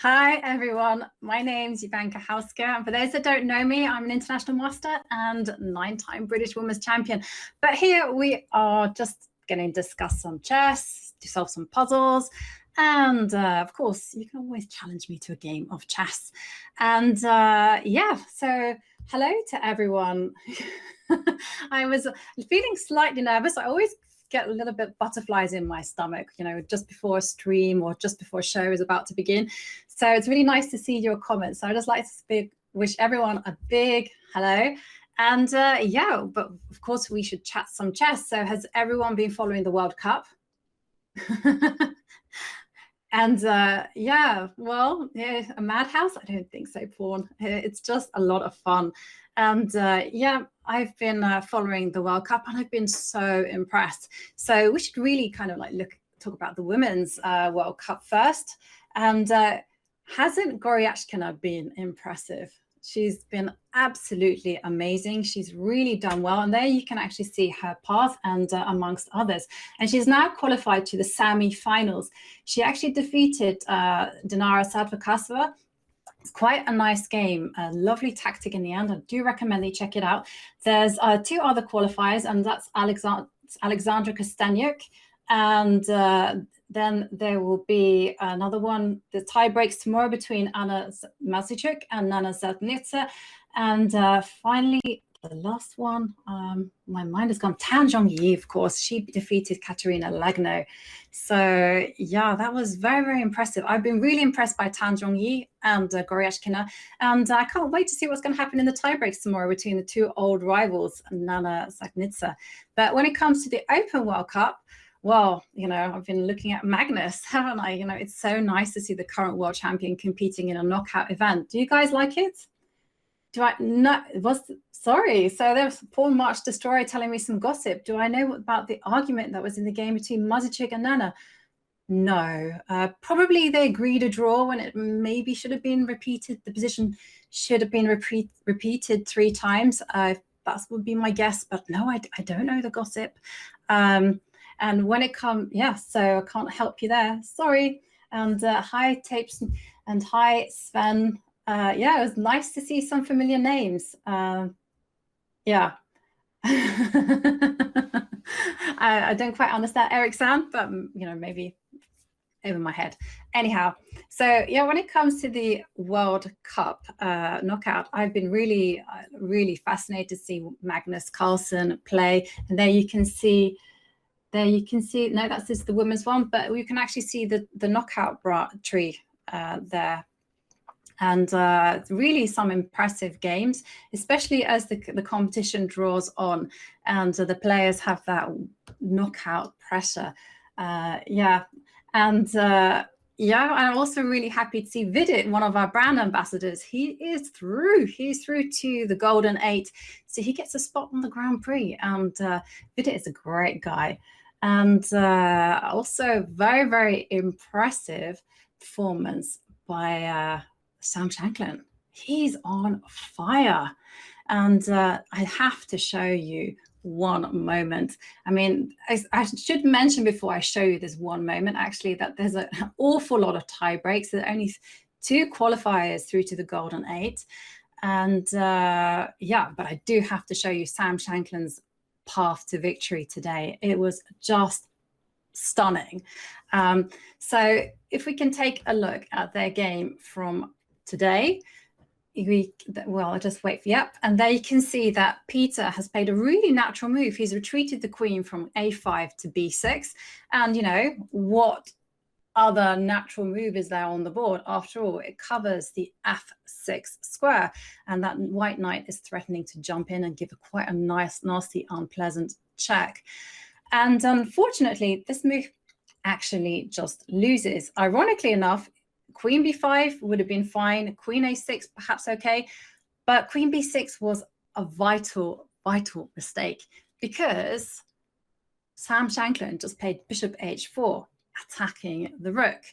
Hi everyone, my name's Jovanka Houska, and for those that don't know me, I'm an international master and 9-time British women's champion. But here we are just going to discuss some chess, to solve some puzzles, and of course, you can always challenge me to a game of chess. And yeah, so hello to everyone. I was feeling slightly nervous. I always get a little bit butterflies in my stomach, you know, just before a stream or just before a show is about to begin. So it's really nice to see your comments. So I just like to wish everyone a big hello. And yeah, but of course we should chat some chess. So has everyone been following the World Cup? And yeah, well, yeah, a madhouse? I don't think so, Pawn. It's just a lot of fun. And yeah, I've been following the World Cup and I've been so impressed. So we should really kind of like talk about the Women's World Cup first. And hasn't Goryachkina been impressive? She's been absolutely amazing. She's really done well. And there you can actually see her path and amongst others. And she's now qualified to the semi-finals. She actually defeated Dinara Sadvikasova. It's quite a nice game, a lovely tactic in the end. I do recommend that you check it out. There's two other qualifiers, and that's Alexandra Kosteniuk. And then there will be another one. The tie breaks tomorrow between Anna Masichuk and Nana Zatnitsa. And finally, the last one, my mind has gone, Tan Zhongyi, of course. She defeated Katerina Lagno. So yeah, that was very, very impressive. I've been really impressed by Tan Zhongyi and Goryachkina. And I can't wait to see what's going to happen in the tie breaks tomorrow between the two old rivals, Nana Zatnitsa. But when it comes to the Open World Cup, well, you know, I've been looking at Magnus, haven't I? You know, it's so nice to see the current world champion competing in a knockout event. Do you guys like it? Do I not? Sorry. So there's Pawn March Destroyer telling me some gossip. Do I know about the argument that was in the game between Masichuk and Nana? No. Probably they agreed a draw when it maybe should have been repeated. The position should have been repeated 3 times. That would be my guess. But no, I don't know the gossip. And when it comes, yeah, so I can't help you there. Sorry. And hi, Tapes, and hi, Sven. Yeah, it was nice to see some familiar names. Yeah. I don't quite understand Eric San, but, you know, maybe over my head. Anyhow, so yeah, when it comes to the World Cup knockout, I've been really, really fascinated to see Magnus Carlsen play. And there you can see, no, that's just the women's one, but we can actually see the knockout tree there. And really some impressive games, especially as the competition draws on and the players have that knockout pressure. Yeah, and yeah, I'm also really happy to see Vidit, one of our brand ambassadors. He is through. He's through to the Golden 8, so he gets a spot on the Grand Prix. And Vidit is a great guy. And also very, very impressive performance by Sam Shanklin. He's on fire. And I have to show you one moment. I mean, I should mention before I show you this one moment, actually, that there's an awful lot of tie breaks. There are only 2 qualifiers through to the Golden 8. And yeah, but I do have to show you Sam Shanklin's path to victory today. It was just stunning. So if we can take a look at their game from today, well, I'll just wait for, yep. And there you can see that Peter has played a really natural move. He's retreated the queen from a5 to b6. And, you know, what other natural move is there on the board? After all, it covers the f6 square. And that white knight is threatening to jump in and give quite a nice, nasty, unpleasant check. And unfortunately, this move actually just loses. Ironically enough, Queen b5 would have been fine. Queen a6, perhaps okay. But Queen b6 was a vital, vital mistake because Sam Shanklin just played Bishop h4, attacking the rook.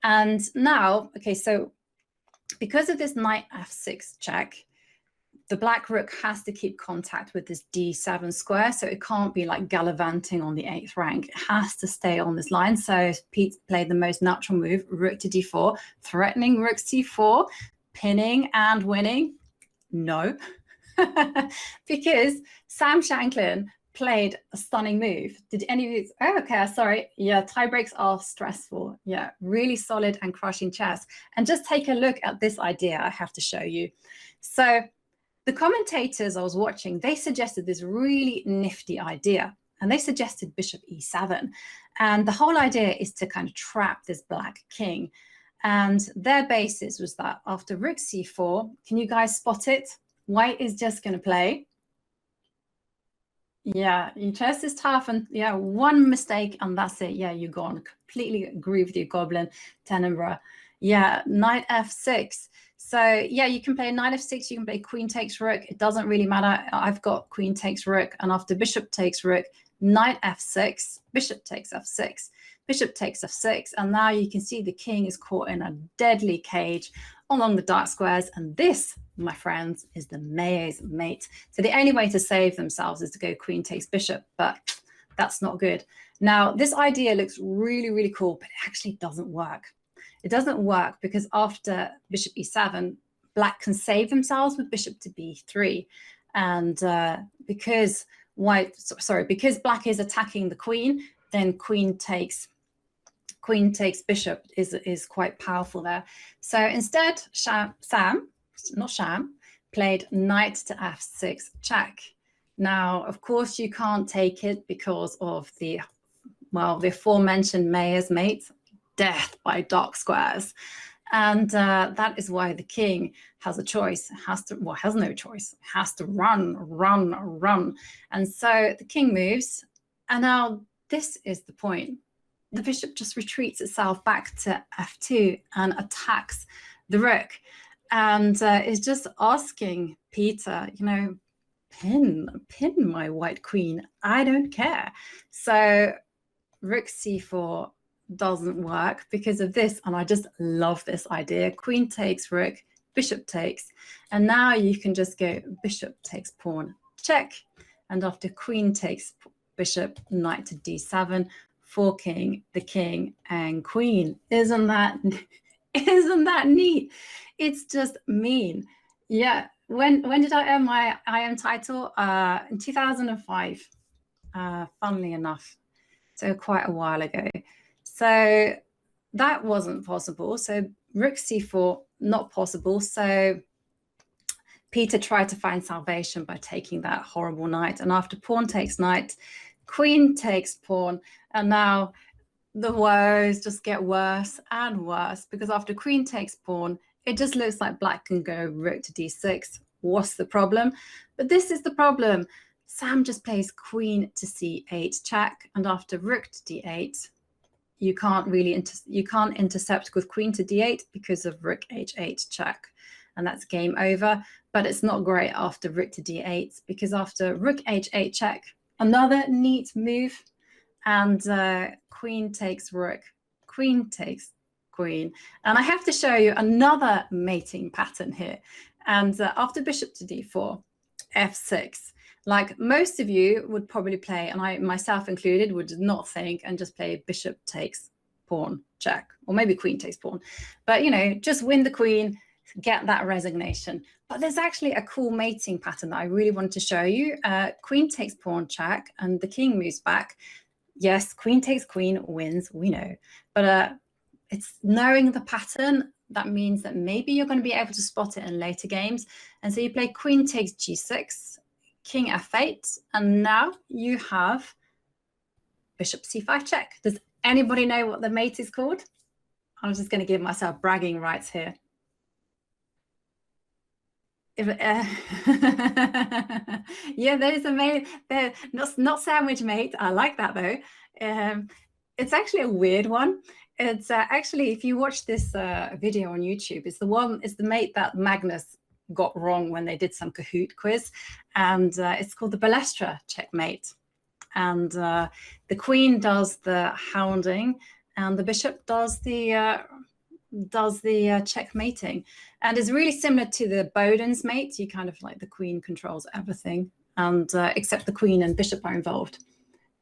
And now, okay, so because of this knight f6 check, the black rook has to keep contact with this d7 square, so it can't be like gallivanting on the 8th rank. It has to stay on this line. So Pete played the most natural move, rook to d4, threatening rook c4, pinning and winning. No, because Sam Shanklin played a stunning move. Did any of you? Oh, okay, sorry. Yeah, tie breaks are stressful. Yeah, really solid and crushing chess. And just take a look at this idea I have to show you. So the commentators I was watching, they suggested this really nifty idea, and they suggested bishop e7. And the whole idea is to kind of trap this black king. And their basis was that after rook c4, can you guys spot it? White is just going to play. Yeah, your chess is tough, and yeah, one mistake and that's it. Yeah, you're gone. Completely agree with you, Goblin, Tenenborough. Yeah, knight f6. So yeah, you can play knight f6, you can play queen takes rook. It doesn't really matter. I've got queen takes rook, and after bishop takes rook, knight f6, bishop takes f6, bishop takes f6, and now you can see the king is caught in a deadly cage along the dark squares, and this, my friends, is the mayor's mate. So the only way to save themselves is to go queen takes bishop, but that's not good. Now, this idea looks really, really cool, but it actually doesn't work. It doesn't work because after bishop e7, black can save themselves with bishop to b3. And because black is attacking the queen, then queen takes bishop is quite powerful there. So instead, Sam played knight to f6 check. Now, of course, you can't take it because of the aforementioned mayor's mate, death by dark squares. And that is why the king has a choice, has no choice, has to run. And so the king moves, and now this is the point. The bishop just retreats itself back to f2 and attacks the rook, and is just asking Peter, pin my white queen. I don't care. So rook c4 doesn't work because of this, and I just love this idea. Queen takes rook, bishop takes, and now you can just go bishop takes pawn check, and after queen takes bishop, knight to d7, forking the king and queen. Isn't that neat? It's just mean. Yeah. When did I earn my IM title? In 2005, funnily enough. So quite a while ago. So that wasn't possible. So rook c4, not possible. So Peter tried to find salvation by taking that horrible knight. And after pawn takes knight, queen takes pawn. And now the woes just get worse and worse, because after queen takes pawn, it just looks like black can go rook to d6. What's the problem? But this is the problem. Sam just plays queen to c8 check, and after rook to d8, you can't intercept with queen to d8 because of rook h8 check, and that's game over. But it's not great after rook to d8, because after rook h8 check, another neat move, and queen takes rook, queen takes queen. And I have to show you another mating pattern here. And after bishop to d4, f6, like most of you would probably play, and I myself included would not think and just play bishop takes pawn check, or maybe queen takes pawn. But, just win the queen, get that resignation. But there's actually a cool mating pattern that I really wanted to show you. Queen takes pawn check, and the king moves back. Yes, queen takes queen wins, we know. But it's knowing the pattern that means that maybe you're going to be able to spot it in later games. And so you play queen takes g6, king f8, and now you have bishop c5 check. Does anybody know what the mate is called? I'm just going to give myself bragging rights here. Yeah, there's a mate. They're not sandwich mate. I like that though. It's actually a weird one. It's actually, if you watch this video on YouTube, it's the mate that Magnus got wrong when they did some Kahoot quiz, and it's called the Balestra checkmate. And the queen does the hounding, and the bishop does the does the checkmating, and it's really similar to the Boden's mate. You kind of like the queen controls everything, and except the queen and bishop are involved.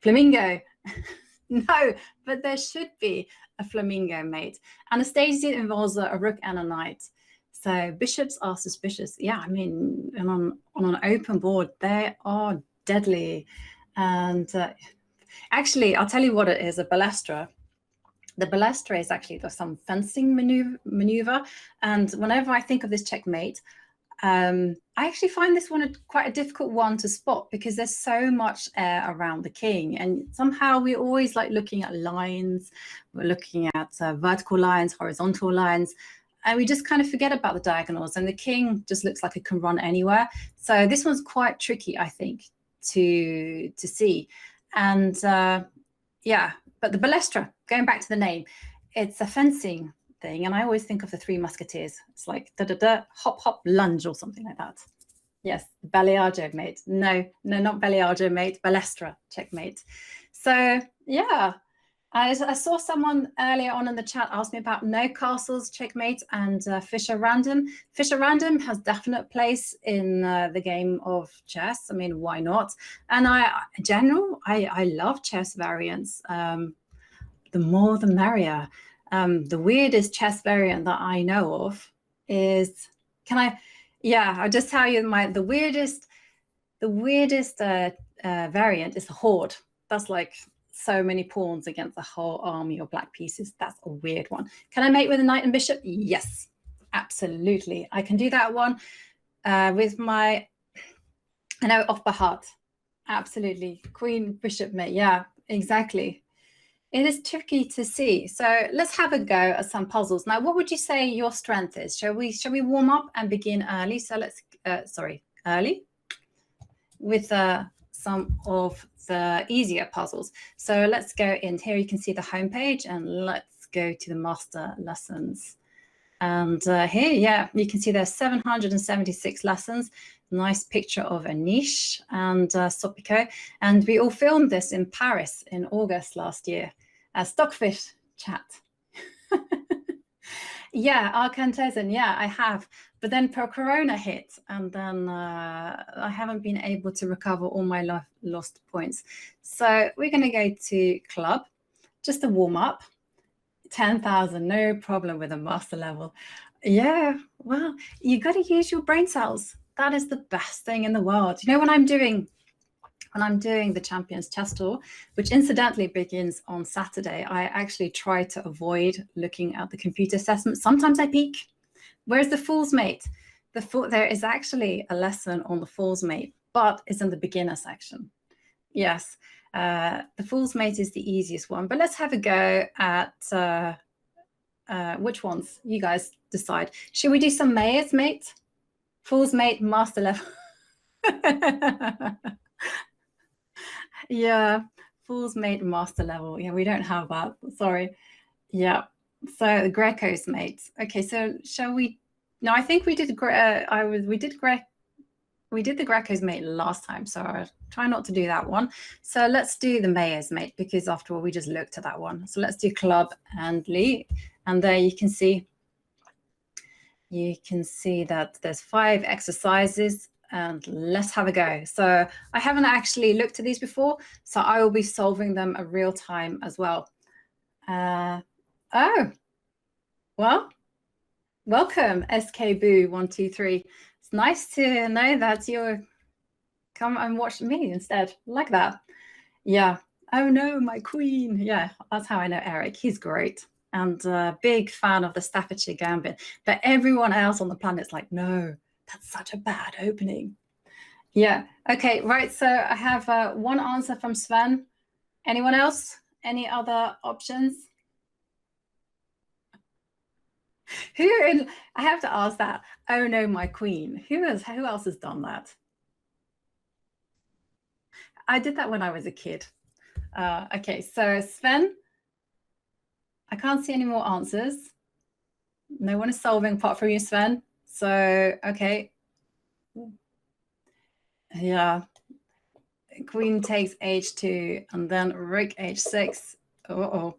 Flamingo. No, but there should be a flamingo mate. Anastasia involves a rook and a knight. So bishops are suspicious. Yeah, I mean, and on an open board, they are deadly. And actually, I'll tell you what it is, a balestra. The balestra is actually some fencing maneuver. And whenever I think of this checkmate, I actually find this one quite a difficult one to spot because there's so much air around the king, and somehow we're always like looking at lines, we're looking at vertical lines, horizontal lines, and we just kind of forget about the diagonals, and the king just looks like it can run anywhere. So this one's quite tricky, I think, to see. And yeah, but the balestra, going back to the name, it's a fencing thing, and I always think of the Three Musketeers. It's like da da da, hop hop, lunge, or something like that. Yes, Baliajo mate. No, not Baliajo mate, balestra checkmate. So yeah, I saw someone earlier on in the chat ask me about no castles checkmate and Fischer random. Fischer random has definite place in the game of chess. I mean, why not? And in general, I love chess variants. The more the merrier. The weirdest chess variant that I know of is, I'll just tell you the weirdest variant is the horde. That's like so many pawns against a whole army of black pieces. That's a weird one. Can I mate with a knight and bishop? Yes, absolutely. I can do that one with my, I know off by heart. Absolutely. Queen, bishop, mate. Yeah, exactly. It is tricky to see. So let's have a go at some puzzles. Now, what would you say your strength is? Shall we warm up and begin early? So let's, early with some of the easier puzzles. So let's go in here. You can see the homepage, and let's go to the master lessons. And here, yeah, you can see there's 776 lessons. Nice picture of a niche and Sopico. And we all filmed this in Paris in August last year. Stockfish chat. Yeah, Arcantesan, yeah, I have. But then Corona hit, and then I haven't been able to recover all my lost points. So we're going to go to club, just a warm up. 10,000, no problem with a master level. Yeah, well, you got to use your brain cells. That is the best thing in the world. You know, when I'm doing the Champions Chess Tour, which incidentally begins on Saturday, I actually try to avoid looking at the computer assessment. Sometimes I peek. Where's the Fool's Mate? There is actually a lesson on the Fool's Mate, but it's in the beginner section. Yes, the Fool's Mate is the easiest one, but let's have a go at which ones you guys decide. Should we do some Mayor's Mate? Fool's Mate, master level. Yeah, Fool's Mate, master level. Yeah, we don't have that. Sorry. Yeah. So the Greco's Mate. Okay, so shall we? No, I think we did. We did the Greco's Mate last time, so I'll try not to do that one. So let's do the Mayor's Mate, because after all, we just looked at that one. So let's do club and Lee, and there you can see that there's 5 exercises, and let's have a go. So I haven't actually looked at these before, so I will be solving them in real time as well. Oh, well, welcome, SKBoo123. It's nice to know that you're come and watch me instead, like that. Yeah. Oh no, my queen. Yeah, that's how I know Eric. He's great, and a big fan of the Staffordshire Gambit. But everyone else on the planet's like, no, that's such a bad opening. Yeah. Okay. Right. So I have one answer from Sven. Anyone else? Any other options? I have to ask that. Oh no, my queen. Who else has done that? I did that when I was a kid. Okay, so Sven, I can't see any more answers. No one is solving apart from you, Sven. So, okay. Yeah. Queen takes h2 and then rook h6. Uh-oh.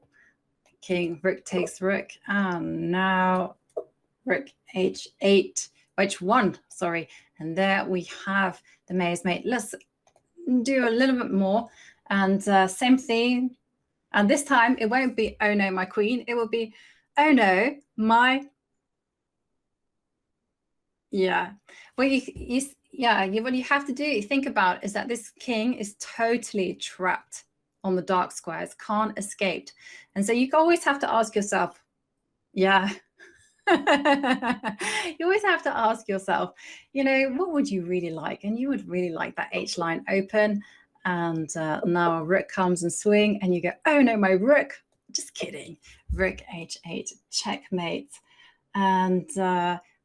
king, rook takes rook, and now rook h8, h1, sorry. And there we have the maze mate. Let's do a little bit more, and same thing. And this time it won't be, oh no, my queen. It will be, oh no, my, yeah. What you have to do, think about, is that this king is totally trapped on the dark squares, can't escape. And so you always have to ask yourself, yeah. You always have to ask yourself, you know, what would you really like? And you would really like that H line open. And now a rook comes and swing, and you go, oh no, my rook. Just kidding. Rook h8, checkmate. And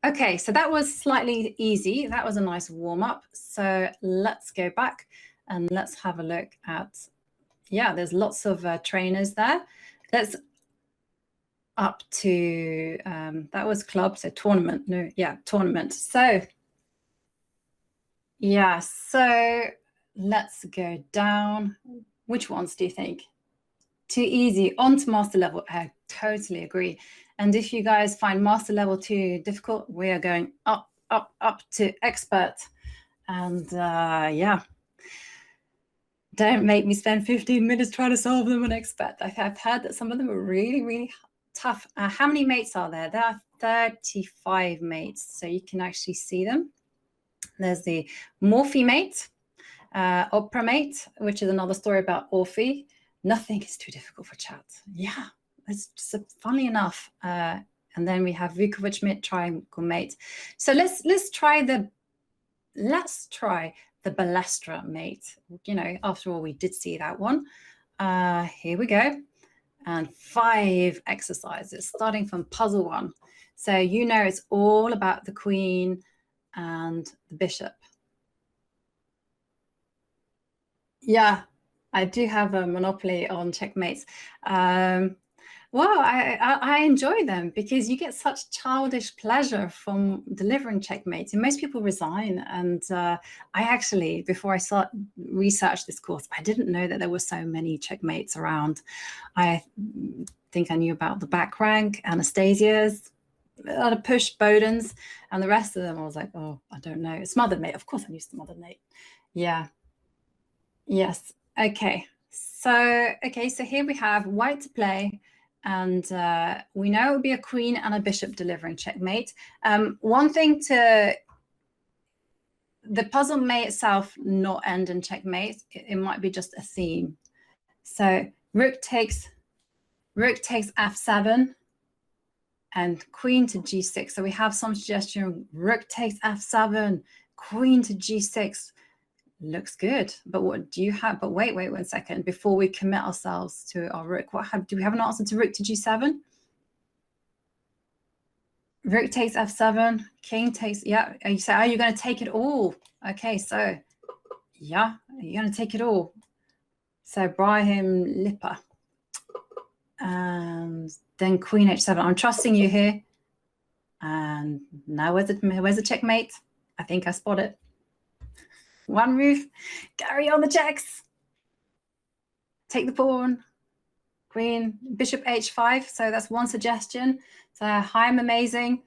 okay, so that was slightly easy. That was a nice warm up. So let's go back and let's have a look at, yeah, there's lots of trainers there. Let's up to, that was club, so tournament. No, yeah, tournament. So, yeah, so let's go down. Which ones do you think? Too easy, on to master level. I totally agree. And if you guys find master level too difficult, we are going up to expert. And yeah, don't make me spend 15 minutes trying to solve them on expert. I've heard that some of them are really, really tough. How many mates are there? There are 35 mates, so you can actually see them. There's the Morphe mate, Opera mate, which is another story about Orphe. Nothing is too difficult for chat. Yeah, it's just funny enough. And then we have Vukovic mate, triangle mate. So let's try the Balestra mate. You know, after all, we did see that one. Here we go. And 5 exercises, starting from puzzle 1. So you know it's all about the queen and the bishop. Yeah, I do have a monopoly on checkmates. Well, I enjoy them because you get such childish pleasure from delivering checkmates. And most people resign. And I actually, before I researched this course, I didn't know that there were so many checkmates around. I think I knew about the back rank, Anastasia's, the push Bowden's, and the rest of them I was like, oh, I don't know. Smothered mate. Of course I knew smothered mate. Yeah. Yes. Okay. So here we have white to play. And we know it would be a queen and a bishop delivering checkmate. One thing the puzzle may itself not end in checkmate. It might be just a theme. So rook takes f7 and queen to g6. So we have some suggestion, rook takes f7, queen to g6. Looks good, but what do you have? But wait 1 second before we commit ourselves to our rook. Do we have an answer to rook to g7? Rook takes f7, king takes, yeah. And you say, are you going to take it all? Okay, so yeah, you're going to take it all. So Brahim Lipa, and then queen h7. I'm trusting you here. And now where's the checkmate? I think I spot it. One move, carry on the checks. Take the pawn, queen, bishop h5. So that's one suggestion. So hi, I'm amazing.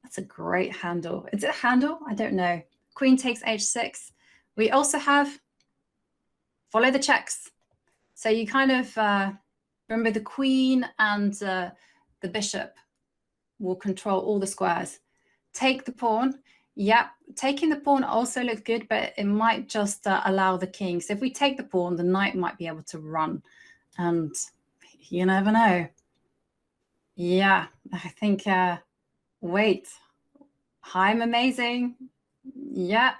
That's a great handle. Is it a handle? I don't know. Queen takes h6. We also have follow the checks. So you kind of remember the queen and the bishop will control all the squares. Take the pawn. Yeah, taking the pawn also looks good, but it might just allow the king. So if we take the pawn, the knight might be able to run. And you never know. Yeah, I think, wait. Hi, I'm amazing. Yeah,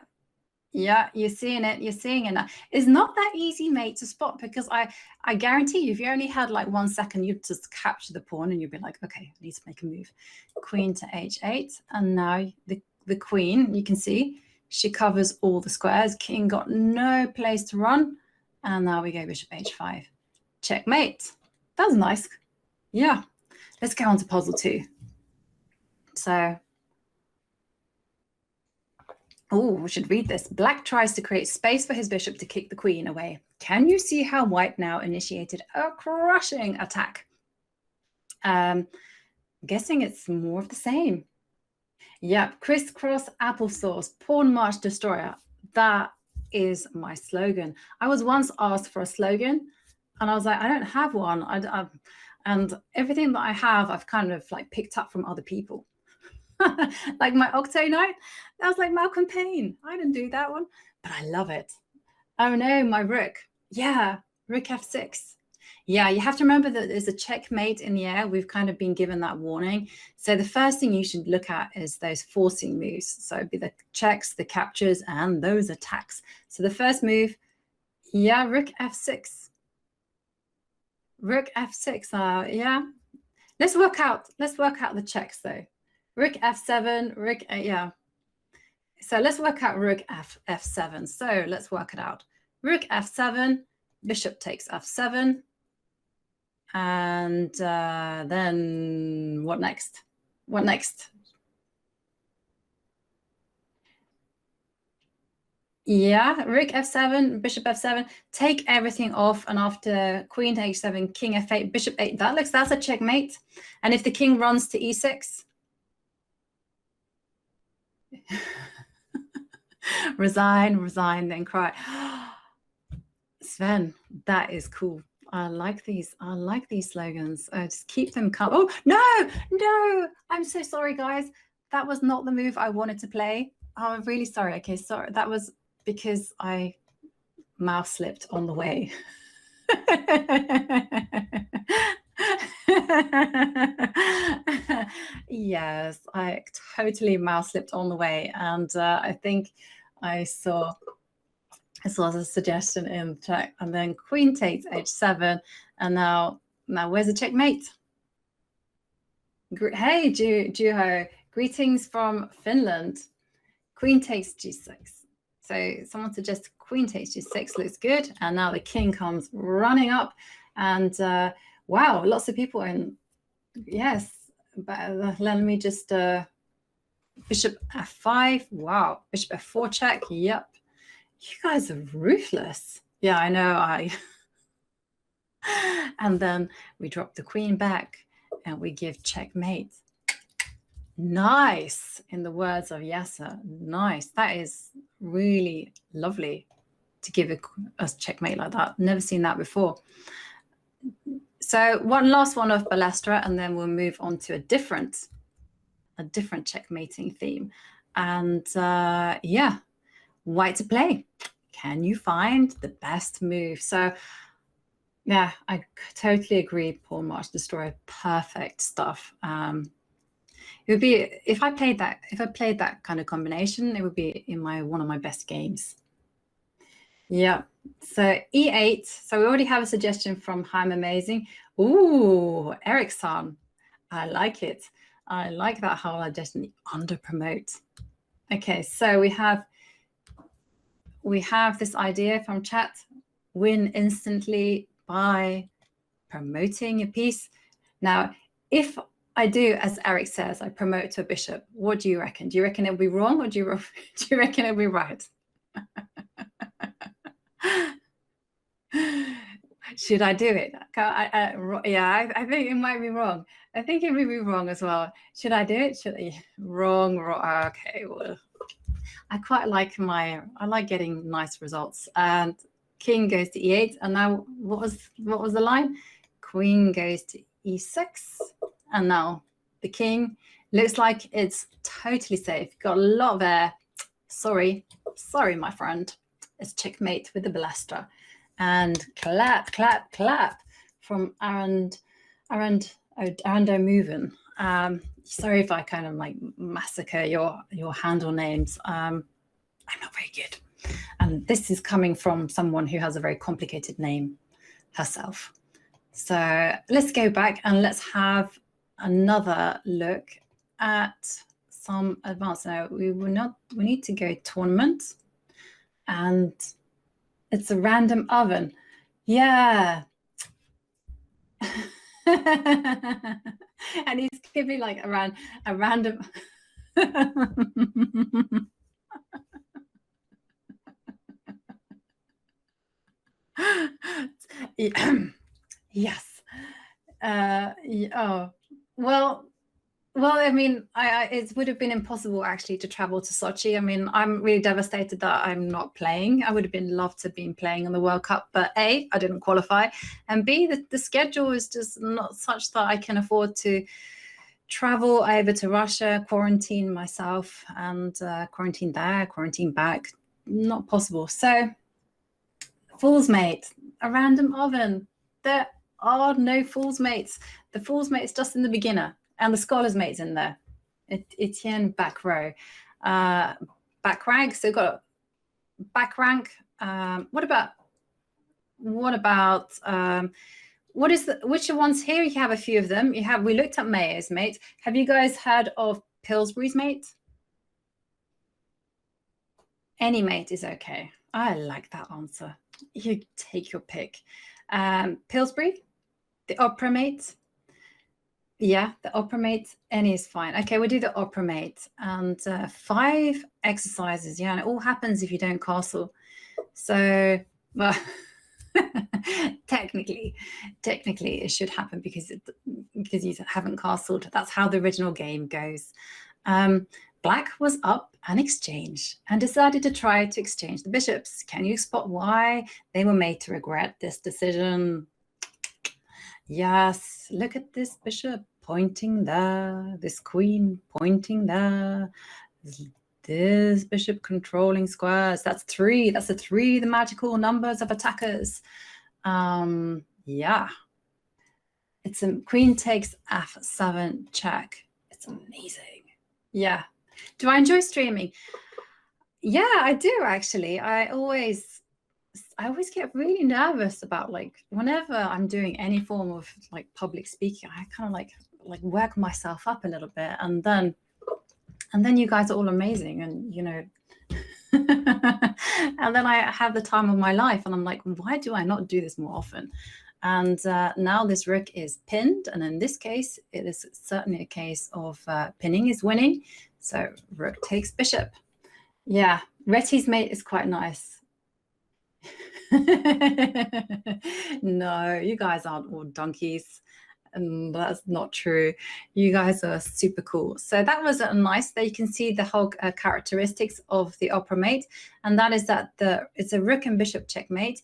you're seeing it. You're seeing it now. It's not that easy, mate, to spot, because I guarantee you, if you only had like 1 second, you'd just capture the pawn and you'd be like, okay, I need to make a move. Queen to h8. And now the queen, you can see, she covers all the squares. King got no place to run. And now we go bishop h5. Checkmate. That was nice. Yeah. Let's go on to puzzle 2. So, oh, we should read this. Black tries to create space for his bishop to kick the queen away. Can you see how white now initiated a crushing attack? I'm guessing it's more of the same. Yep, crisscross applesauce, pawn march destroyer. That is my slogan. I was once asked for a slogan, and I was like, I don't have one. And everything that I have, I've kind of like picked up from other people. Like my Octo Night, that was like Malcolm Payne. I didn't do that one, but I love it. Oh no, my rook. Yeah, rook f6. Yeah, you have to remember that there's a checkmate in the air. We've kind of been given that warning. So the first thing you should look at is those forcing moves. So it'd be the checks, the captures, and those attacks. So the first move, yeah, rook f6. Rook f6, yeah. Let's work out the checks though. Rook f7, rook, yeah. So let's work out rook f7. So let's work it out. Rook f7, bishop takes f7. And then what next? What next? Yeah, rook f7, bishop f7, take everything off, and after queen to h7, king f8, bishop 8, that's a checkmate. And if the king runs to e6, resign, then cry. Sven, that is cool. I like these slogans. Just keep them calm. Oh, no, I'm so sorry, guys. That was not the move I wanted to play. Oh, I'm really sorry. Okay, sorry. That was because I mouse slipped on the way. Yes, I totally mouse slipped on the way. And I think I saw a suggestion in the chat, and then queen takes h7, and now where's the checkmate? Hey, Juho, greetings from Finland. Queen takes g6. So someone suggests queen takes g6 looks good, and now the king comes running up, and wow, lots of people in. Yes, but let me just bishop f5. Wow, bishop f4 check. Yep. You guys are ruthless. Yeah, I know. And then we drop the queen back and we give checkmate. Nice, in the words of Yasser. Nice. That is really lovely to give a checkmate like that. Never seen that before. So one last one of Balestra, and then we'll move on to a different checkmating theme. And yeah, white to play. Can you find the best move? So yeah, I totally agree. Pawn march destroyer, perfect stuff. It would be if I played that kind of combination, it would be in one of my best games. Yeah. So e8. So we already have a suggestion from I'm Amazing. Ooh, Ericsson. I like it. I like that whole suggestion. Under promote. Okay, so we have this idea from chat: win instantly by promoting a piece. Now, if I do as Eric says, I promote to a bishop, what do you reckon? Do you reckon it'll be wrong, or do you reckon it'll be right? Should I do it? Yeah, I think it might be wrong. I think it may be wrong as well. Should I do it? Wrong. Okay, well, I quite like I like getting nice results. And king goes to e8, and now what was the line? Queen goes to e6, and now the king looks like it's totally safe. Got a lot of air. Sorry, my friend. It's checkmate with the Balestra. And clap from Arando Movin. Sorry if I kind of like massacre your handle names. I'm not very good. And this is coming from someone who has a very complicated name herself. So let's go back and let's have another look at some advanced. Now we need to go tournament, and it's a random oven. Yeah. And he's giving like a random yes. Oh, well, I mean, it would have been impossible actually to travel to Sochi. I mean, I'm really devastated that I'm not playing. I would have been loved to have been playing in the World Cup, but A, I didn't qualify, and B, the schedule is just not such that I can afford to travel over to Russia, quarantine myself, and quarantine there, quarantine back. Not possible. So, Fool's Mate, a random oven. There are no Fool's Mates. The Fool's Mate's just in the beginner, and the Scholar's Mate's in there. Etienne back row. Back rank, so got back rank. What about which ones here? You have a few of them. We looked at Mayo's mate. Have you guys heard of Pillsbury's mate? Any mate is okay. I like that answer. You take your pick. Pillsbury, the opera mate. Yeah, the opera mate, any is fine. Okay, we'll do the opera mate. And 5 exercises. Yeah, and it all happens if you don't castle. So, well, technically it should happen because you haven't castled. That's how the original game goes. Black was up and exchanged and decided to try to exchange the bishops. Can you spot why they were made to regret this decision? Yes, look at this bishop pointing there, this queen pointing there, this bishop controlling squares. That's 3. That's the 3, the magical numbers of attackers. Yeah. It's a queen takes f7 check. It's amazing. Yeah. Do I enjoy streaming? Yeah, I do actually. I always get really nervous about, like, whenever I'm doing any form of like public speaking, I kind of like work myself up a little bit, and then you guys are all amazing, and you know, and then I have the time of my life, and I'm like, why do I not do this more often? And now this rook is pinned, and in this case, it is certainly a case of pinning is winning. So rook takes bishop. Yeah, Retti's mate is quite nice. No, you guys aren't all donkeys. And that's not true. You guys are super cool. So that was nice. There you can see the whole characteristics of the opera mate, and that is that it's a rook and bishop checkmate.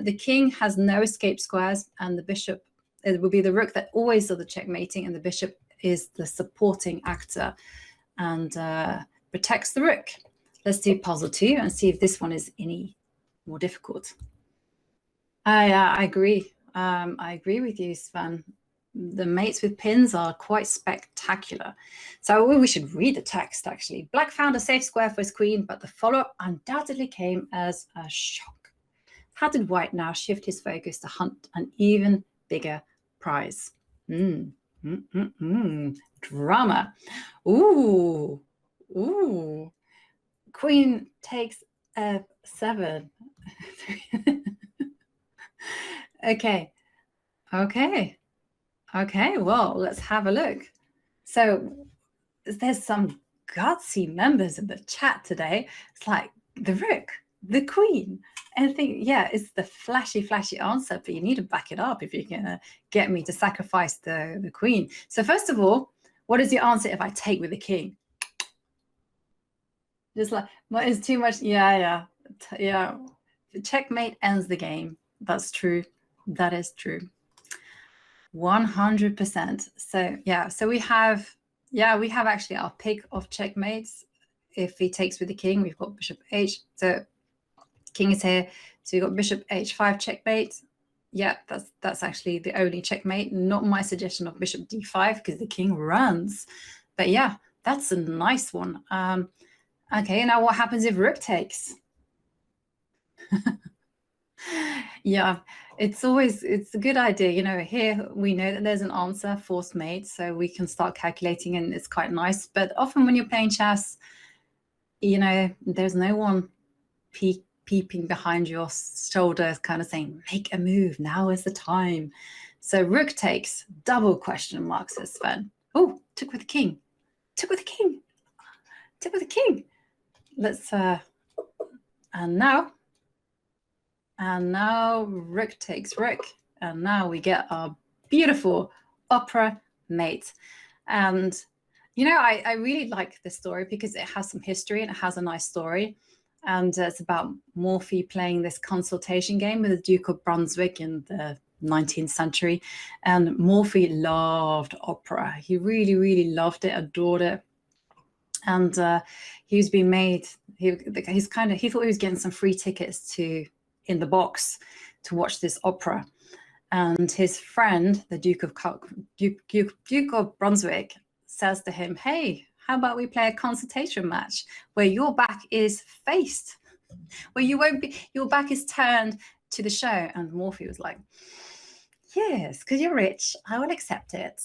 The king has no escape squares, and the bishop, it will be the rook that always does the checkmating, and the bishop is the supporting actor and protects the rook. Let's do puzzle 2 and see if this one is any more difficult. I agree. I agree with you, Sven. The mates with pins are quite spectacular. So we should read the text, actually. Black found a safe square for his queen, but the follow-up undoubtedly came as a shock. How did white now shift his focus to hunt an even bigger prize? Drama. Ooh. Queen takes f7. Okay, well, let's have a look. So there's some gutsy members in the chat today. It's like the rook, the queen. And I think, yeah, it's the flashy answer, but you need to back it up if you're going to get me to sacrifice the queen. So first of all, what is your answer if I take with the king? Just like, what is too much? Yeah. Checkmate ends the game. That's true. That is true. 100%. So yeah, so we have actually our pick of checkmates. If he takes with the king, we've got bishop h. So king is here. So we've got bishop h5 checkmate. Yeah, that's actually the only checkmate. Not my suggestion of bishop d5 because the king runs. But yeah, that's a nice one. Okay, now what happens if rook takes? Yeah, it's a good idea. You know, here we know that there's an answer, forced mate, so we can start calculating, and it's quite nice. But often when you're playing chess, you know, there's no one peeping behind your shoulder, kind of saying, make a move, now is the time. So rook takes, double question mark, says Sven. Oh, took with the king. Let's, and now rook takes rook. And now we get our beautiful opera mate. And, you know, I really like this story because it has some history and it has a nice story. And it's about Morphy playing this consultation game with the Duke of Brunswick in the 19th century. And Morphy loved opera. He really, really loved it, adored it. And he's been made, he thought he was getting some free tickets in the box to watch this opera. And his friend, the Duke of Brunswick, says to him, hey, how about we play a consultation match where your back is faced, where your back is turned to the show? And Morphy was like, yes, because you're rich, I will accept it.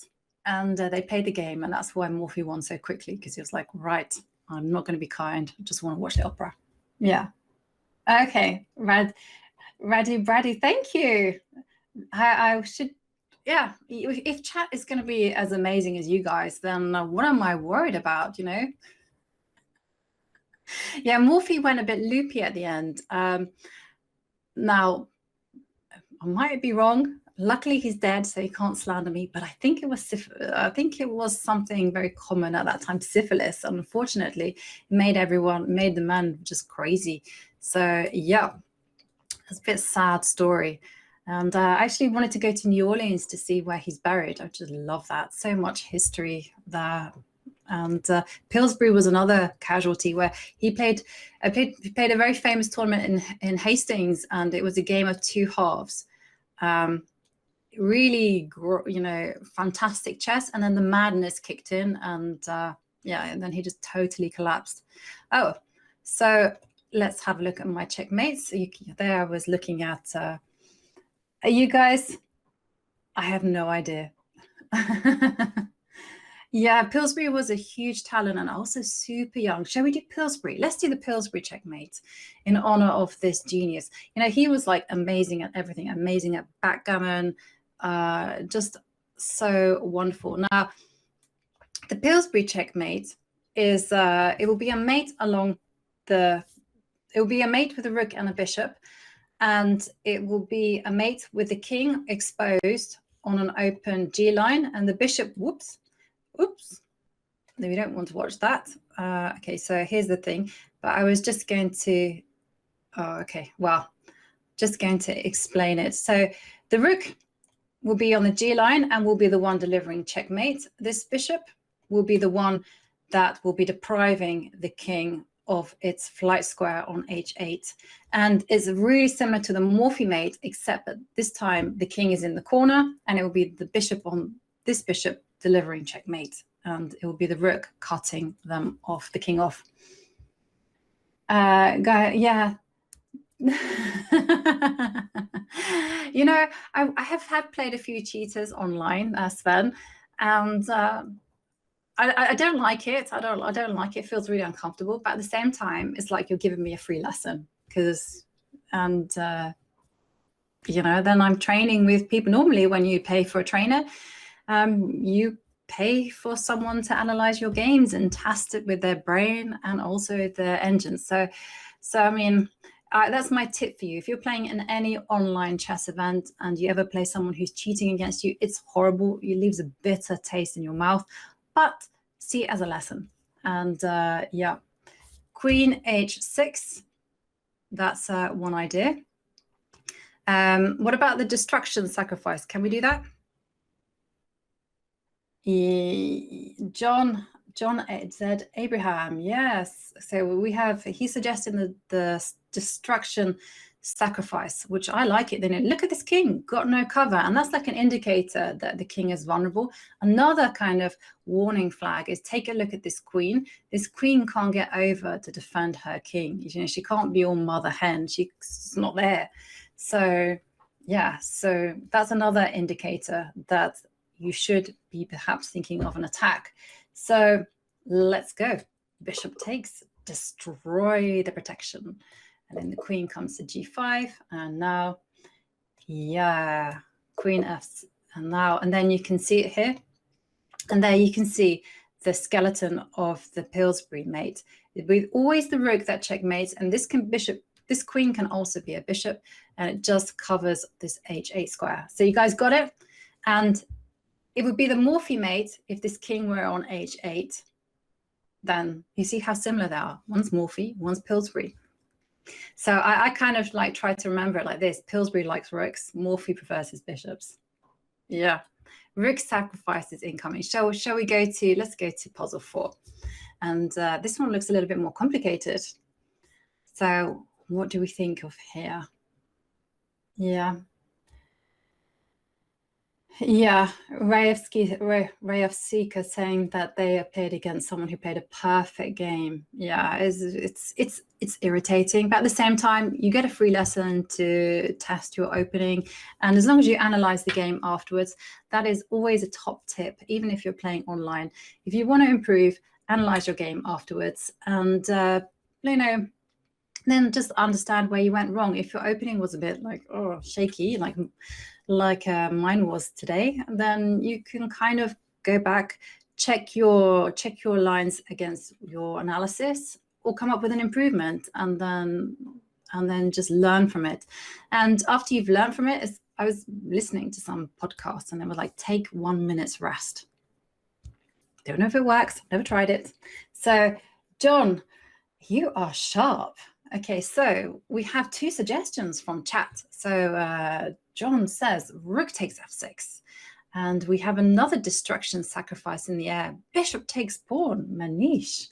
And they played the game, and that's why Morphy won so quickly, because he was like, right, I'm not going to be kind, I just want to watch the opera. Yeah. Okay, Raddy, thank you. I should, yeah, if chat is going to be as amazing as you guys, then what am I worried about, you know? Yeah, Morphy went a bit loopy at the end. Now, I might be wrong. Luckily, he's dead, so he can't slander me. But I think it was something very common at that time, syphilis. Unfortunately, it made the man just crazy. So yeah, it's a bit sad story. And I actually wanted to go to New Orleans to see where he's buried. I just love that. So much history there. And Pillsbury was another casualty where he played a very famous tournament in Hastings, and it was a game of two halves. Really, you know, fantastic chess, and then the madness kicked in, and yeah, and then he just totally collapsed. Oh, so let's have a look at my checkmates. So there I was looking at. Are you guys? I have no idea. Yeah, Pillsbury was a huge talent and also super young. Shall we do Pillsbury? Let's do the Pillsbury checkmate in honor of this genius. You know, he was like amazing at everything, amazing at backgammon, just so wonderful. Now, the Pillsbury checkmate is, it will be a mate it will be a mate with a rook and a bishop, and it will be a mate with the king exposed on an open G line, and the bishop, oops, no, we don't want to watch that. Okay, so here's the thing, but I was just going to, just going to explain it. So the rook will be on the G line and will be the one delivering checkmate. This bishop will be the one that will be depriving the king of its flight square on H8. And it's really similar to the Morphy mate, except that this time the king is in the corner and it will be the bishop on this bishop delivering checkmate, and it will be the rook cutting them off, the king off. Yeah. You know, I have played a few cheaters online, Sven, and I don't like it. I don't like it. It feels really uncomfortable, but at the same time, it's like you're giving me a free lesson, because, and you know, then I'm training with people. Normally, when you pay for a trainer, you pay for someone to analyze your games and test it with their brain and also their engine. So I mean, that's my tip for you. If you're playing in any online chess event and you ever play someone who's cheating against you, it's horrible. It leaves a bitter taste in your mouth, but see it as a lesson. And yeah, Queen H6, that's one idea. What about the destruction sacrifice? Can we do that? John said Abraham, yes. So we have, he's suggesting the destruction sacrifice, which I like it. Then look at this king, got no cover, and that's like an indicator that the king is vulnerable. Another kind of warning flag is, take a look at this queen. This queen can't get over to defend her king. You know, she can't be all mother hen. She's not there. So yeah, so that's another indicator that you should be perhaps thinking of an attack. So let's go. Bishop takes, destroy the protection. And then the queen comes to G5. And now, yeah, Queen F. And then you can see it here. And there you can see the skeleton of the Pillsbury mate. With always the rook that checkmates. And this queen can also be a bishop. And it just covers this H8 square. So you guys got it? And it would be the Morphy mate if this king were on h8. Then you see how similar they are. One's Morphy, one's Pillsbury. So I kind of like try to remember it like this. Pillsbury likes rooks, Morphy prefers his bishops. Yeah, rook sacrifice is incoming. Shall we go to, let's go to puzzle 4. And this one looks a little bit more complicated. So what do we think of here? Yeah. Yeah, Ray of Seeker saying that they appeared against someone who played a perfect game. Yeah, it's irritating, but at the same time, you get a free lesson to test your opening, and as long as you analyze the game afterwards, that is always a top tip, even if you're playing online. If you want to improve, analyze your game afterwards, and you know, then just understand where you went wrong. If your opening was a bit like shaky, like mine was today, then you can kind of go back, check your lines against your analysis, or come up with an improvement, and then just learn from it. And after you've learned from it, I was listening to some podcasts, and they were like, take 1 minute's rest. Don't know if it works. Never tried it. So, John, you are sharp. Okay, so we have 2 suggestions from chat. So John says rook takes f6, and we have another destruction sacrifice in the air. Bishop takes pawn. Manish,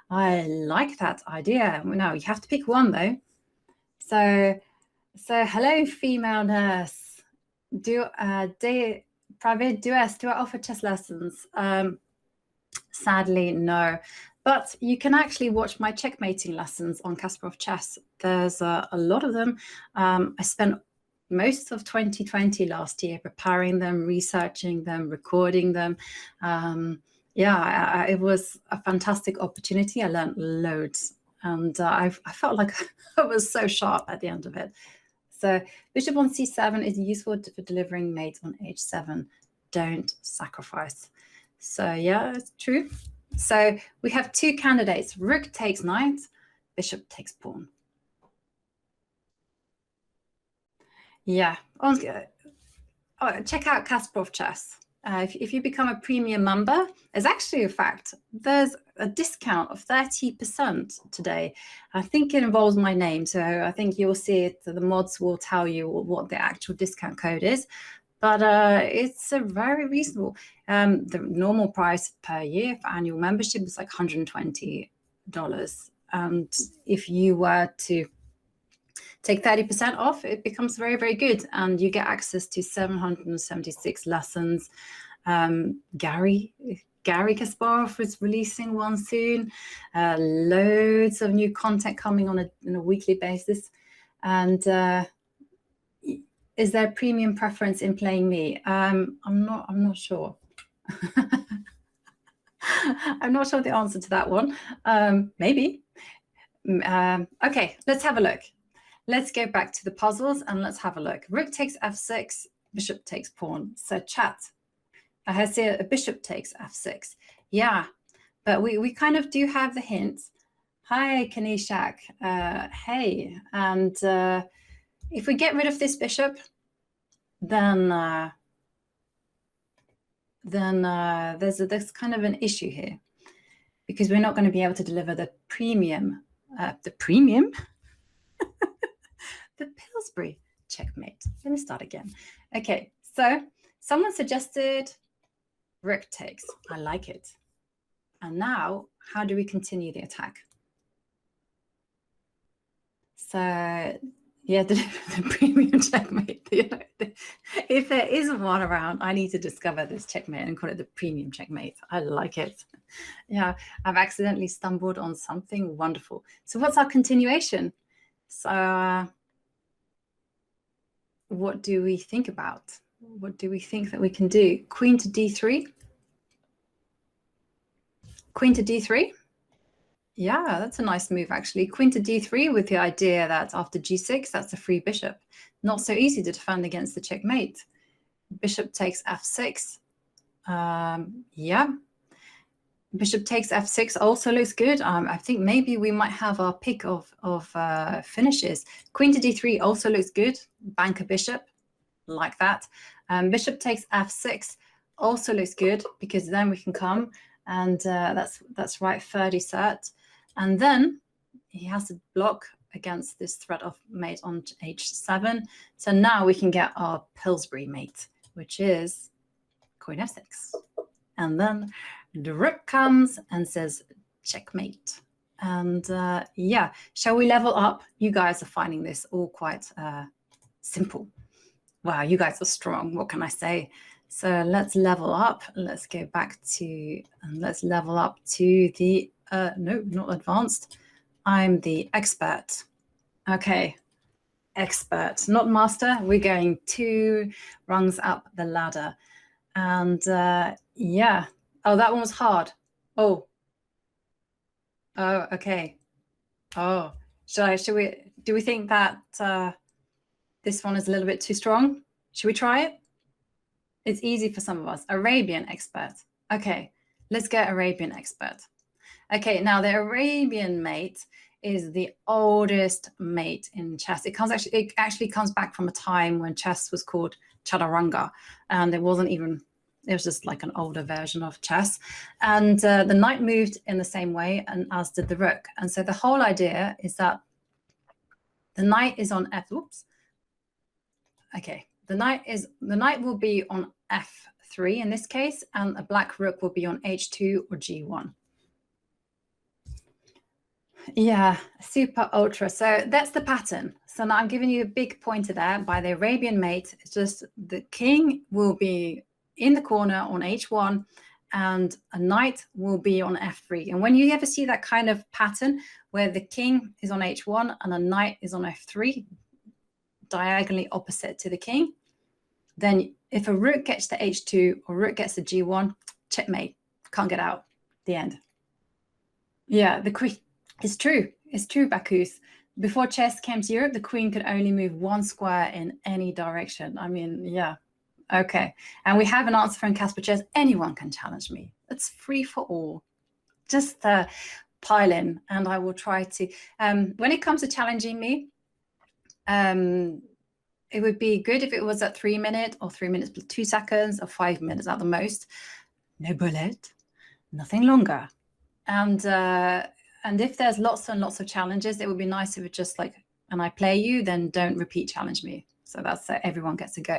I like that idea. No, you have to pick one though. So hello, female nurse. Private do I offer chess lessons? Sadly, no. But you can actually watch my checkmating lessons on Kasparovchess. There's a lot of them. I spent most of 2020 last year preparing them, researching them, recording them. It was a fantastic opportunity. I learned loads, and I felt like I was so sharp at the end of it. So bishop on c7 is useful for delivering mate on h7. Don't sacrifice. So yeah, it's true. So we have 2 candidates. Rook takes knight, bishop takes pawn. Yeah. Check out Kasparovchess. If you become a premium member, there's actually a fact. There's a discount of 30% today. I think it involves my name, so I think you'll see it. The mods will tell you what the actual discount code is. But it's very reasonable. The normal price per year for annual membership is like $120. And if you were to take 30% off, it becomes very, very good. And you get access to 776 lessons. Gary Kasparov is releasing one soon. Loads of new content coming on a weekly basis. And is there a premium preference in playing me? I'm not sure. I'm not sure the answer to that one. Maybe. Okay, let's have a look. Let's go back to the puzzles and let's have a look. Rook takes f6, bishop takes pawn. So chat, I see a bishop takes f6. Yeah, but we kind of do have the hint. Hi, Kanishak. Hey, and if we get rid of this bishop, then there's kind of an issue here, because we're not going to be able to deliver the premium, the Pillsbury checkmate. Let me start again. Okay, so someone suggested rook takes. I like it. And now, how do we continue the attack? So, yeah, the premium checkmate. If there isn't one around, I need to discover this checkmate and call it the premium checkmate. I like it. Yeah, I've accidentally stumbled on something wonderful. So what's our continuation? So what do we think about? What do we think that we can do? Queen to d3. Queen to d3. Yeah, that's a nice move, actually. Queen to d3 with the idea that after g6, that's a free bishop. Not so easy to defend against the checkmate. Bishop takes f6. Yeah. Bishop takes f6 also looks good. I think maybe we might have our pick of finishes. Queen to d3 also looks good. Bank a bishop, like that. Bishop takes f6 also looks good, because then we can come and that's right, 30 set. And then he has to block against this threat of mate on h7. So now we can get our Pillsbury mate, which is queen f6. And then the rook comes and says checkmate. And yeah, shall we level up? You guys are finding this all quite simple. Wow, you guys are strong. What can I say? So let's level up. Let's go back to, and let's level up to the, no, not advanced. I'm the expert. Okay, expert, not master. We're going 2 rungs up the ladder. And yeah, oh, that one was hard. Oh, okay. Oh, do we think that this one is a little bit too strong? Should we try it? It's easy for some of us. Arabian expert. Okay, let's get Arabian expert. Okay, now the Arabian mate is the oldest mate in chess. It actually comes back from a time when chess was called chaturanga, and it wasn't even, it was just like an older version of chess. And the knight moved in the same way, and as did the rook. And so the whole idea is that the knight is on f. Oops. Okay, the knight will be on f3 in this case, and a black rook will be on h2 or g1. Yeah, super ultra. So that's the pattern. So now I'm giving you a big pointer there by the Arabian mate. It's just the king will be in the corner on h1 and a knight will be on f3. And when you ever see that kind of pattern where the king is on h1 and a knight is on f3, diagonally opposite to the king, then if a rook gets to h2 or rook gets to g1, checkmate, can't get out, the end. Yeah, the queen. It's true. It's true, Bakus. Before chess came to Europe, the queen could only move 1 square in any direction. I mean, yeah. Okay. And we have an answer from Kasparovchess. Anyone can challenge me. It's free for all. Just pile in, and I will try to. When it comes to challenging me, it would be good if it was at 3 minutes or 3 minutes plus 2 seconds or 5 minutes at the most. No bullet, nothing longer. And if there's lots and lots of challenges, it would be nice if it just like, and I play you, then don't repeat challenge me. So that's everyone gets a go.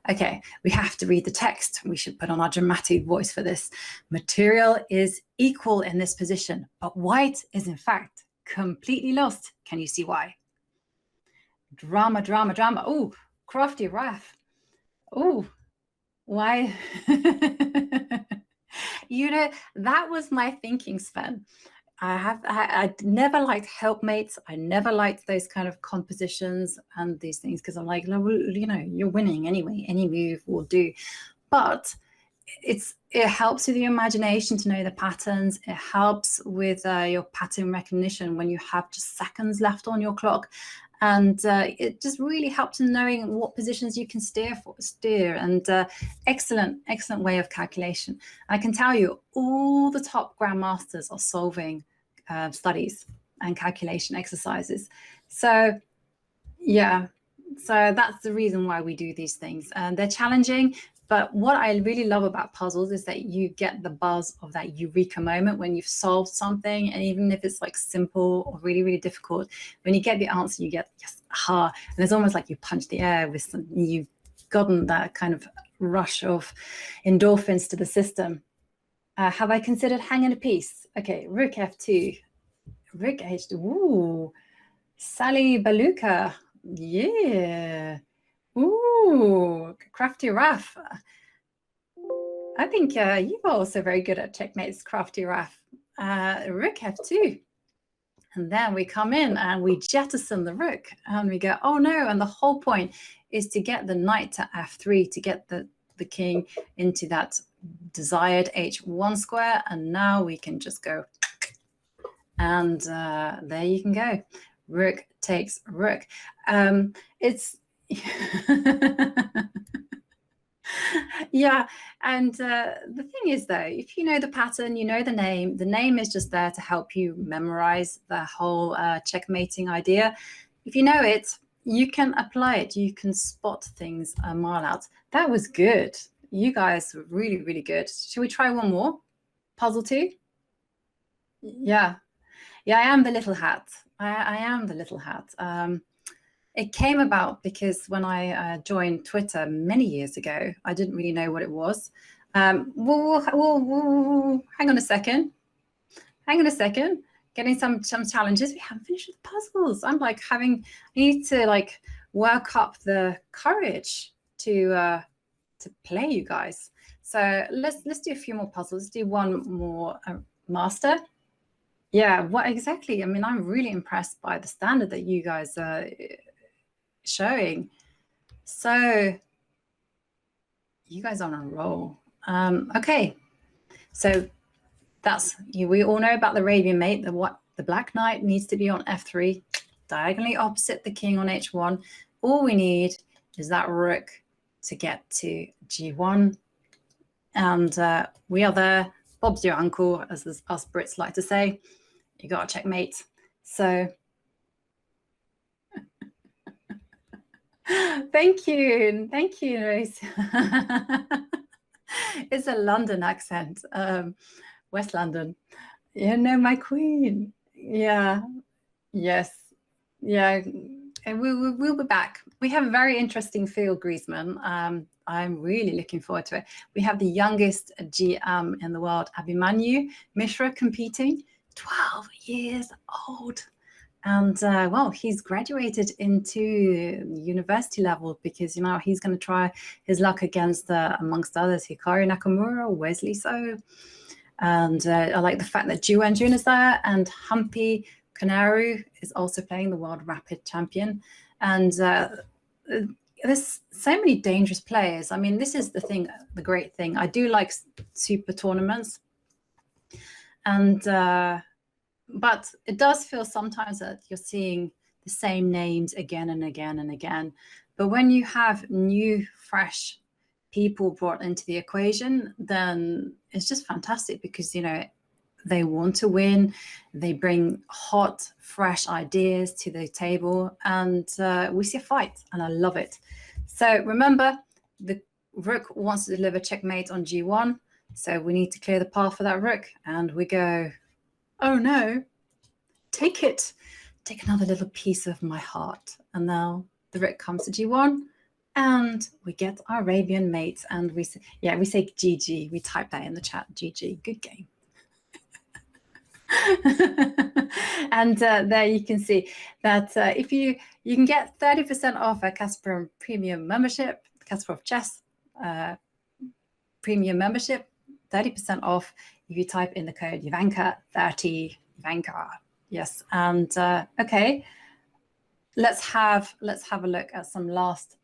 Okay, we have to read the text. We should put on our dramatic voice for this. Material is equal in this position, but white is in fact completely lost. Can you see why? Drama, drama, drama. Oh, crafty Raf. Oh, why? You know, that was my thinking, Sven. I never liked helpmates. I never liked those kind of compositions and these things, because I'm like, you know, you're winning anyway. Any move will do. But it helps with your imagination to know the patterns. It helps with your pattern recognition when you have just seconds left on your clock. And it just really helps in knowing what positions you can steer, and excellent way of calculation. I can tell you, all the top grandmasters are solving studies and calculation exercises. So yeah, so that's the reason why we do these things. And they're challenging, but what I really love about puzzles is that you get the buzz of that eureka moment when you've solved something. And even if it's like simple or really, really difficult, when you get the answer, you get, yes, aha. And it's almost like you punch the air with some, you've gotten that kind of rush of endorphins to the system. Have I considered hanging a piece? Okay, rook f2, rook h2. Ooh, Sally Baluka. Yeah. Ooh, crafty Raf. I think you are also very good at checkmates, crafty Raf. Rook f2. And then we come in and we jettison the rook and we go, oh no. And the whole point is to get the knight to f3, to get the king into that desired h1 square. And now we can just go, and there you can go. Rook takes rook. It's yeah, and the thing is though, if you know the pattern, you know the name is just there to help you memorize the whole checkmating idea. If you know it, you can apply it. You can spot things a mile out. That was good. You guys were really, really good. Shall we try one more? Puzzle 2? Yeah. Yeah, I am the little hat. I am the little hat. It came about because when I joined Twitter many years ago, I didn't really know what it was. Hang on a second. Hang on a second. Getting some challenges. We haven't finished with puzzles. I'm like I need to like work up the courage to play, you guys. So let's do a few more puzzles. Let's do one more master. Yeah, what exactly? I mean, I'm really impressed by the standard that you guys are showing. So you guys are on a roll. Okay, so we all know about the Arabian mate. The black knight needs to be on f3, diagonally opposite the king on h1. All we need is that rook to get to g1, and we are there. Bob's your uncle, as us Brits like to say. You got a checkmate. So thank you, Rose. It's a London accent, West London. You know, my queen. Yeah, yes, yeah. And we'll be back. We have a very interesting field, Griezmann. I'm really looking forward to it. We have the youngest GM in the world, Abhimanyu Mishra, competing, 12 years old. And well, he's graduated into university level because, you know, he's going to try his luck against, amongst others, Hikaru Nakamura, Wesley So. And I like the fact that Ju Wenjun is there, and Humpy Konaru is also playing, the World Rapid Champion. And there's so many dangerous players. I mean, this is the great thing. I do like super tournaments. And but it does feel sometimes that you're seeing the same names again and again and again. But when you have new, fresh people brought into the equation, then it's just fantastic because, you know, they want to win. They bring hot, fresh ideas to the table, and we see a fight, and I love it. So remember, the rook wants to deliver checkmate on g1. So we need to clear the path for that rook, and we go, oh no, take it. Take another little piece of my heart. And now the rook comes to g1, and we get our Arabian mate, and we say, yeah, we say GG. We type that in the chat, GG, good game. And there you can see that if you can get 30% off a Kasparovchess premium membership, Kasparovchess premium membership, 30% off if you type in the code Jovanka 30, Jovanka. Yes, and okay, let's have a look at some last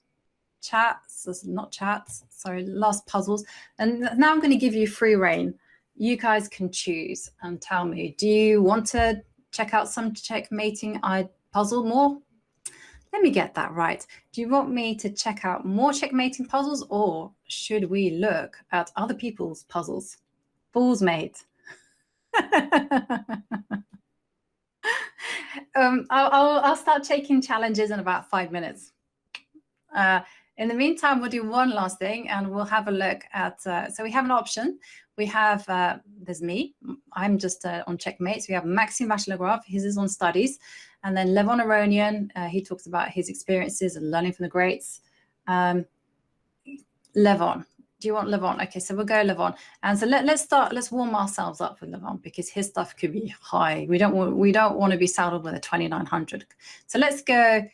last puzzles. And now I'm going to give you free reign. You guys can choose and tell me, do you want to check out some checkmating puzzle more? Let me get that right. Do you want me to check out more checkmating puzzles, or should we look at other people's puzzles? Balls, mate. I'll start taking challenges in about 5 minutes. In the meantime, we'll do one last thing, and we'll have a look at, so we have an option. We have, there's me, I'm just on checkmates. We have Maxim Vachelograph, his is on studies. And then Levon Aronian, he talks about his experiences and learning from the greats. Levon, do you want Levon? Okay, so we'll go Levon. And so let's warm ourselves up with Levon, because his stuff could be high. We don't want to be saddled with a 2900. So let's go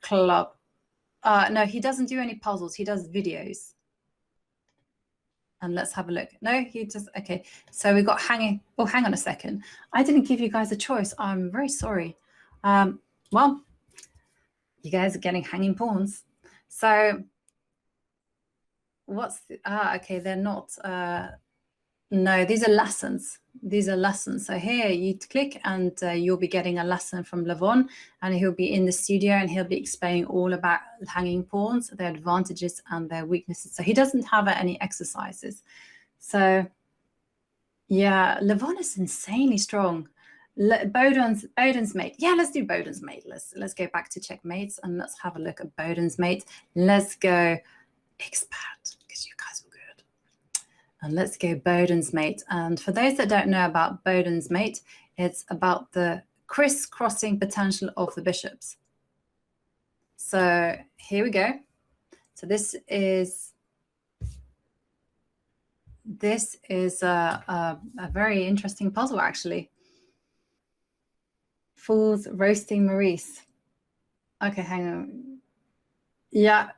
club. No, he doesn't do any puzzles. He does videos. And let's have a look. No, he just, okay. So we've got hanging. Oh, hang on a second. I didn't give you guys a choice. I'm very sorry. Well, you guys are getting hanging pawns. So what's the, okay, they're not, no, these are lessons. These are lessons. So here you click, and you'll be getting a lesson from Levon, and he'll be in the studio, and he'll be explaining all about hanging pawns, their advantages and their weaknesses. So he doesn't have any exercises. So yeah, Levon is insanely strong. Boden's mate. Yeah, let's do Boden's mate. Let's go back to checkmates and let's have a look at Boden's mate. Let's go expert because you guys were good. And let's go Boden's mate. And for those that don't know about Boden's mate, it's about the crisscrossing potential of the bishops. So here we go. So this is a very interesting puzzle, actually. Fools roasting Maurice. Okay, hang on. Yeah,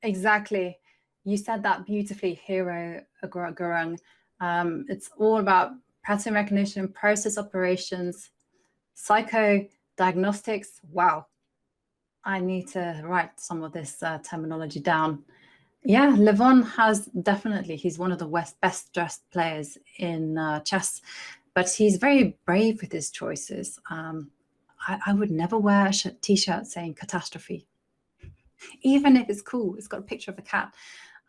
exactly. You said that beautifully, Hero Gurung. It's all about pattern recognition, process operations, psychodiagnostics. Wow. I need to write some of this terminology down. Yeah, Levon has definitely, he's one of the best dressed players in chess, but he's very brave with his choices. I would never wear a t-shirt saying catastrophe. Even if it's cool, it's got a picture of a cat.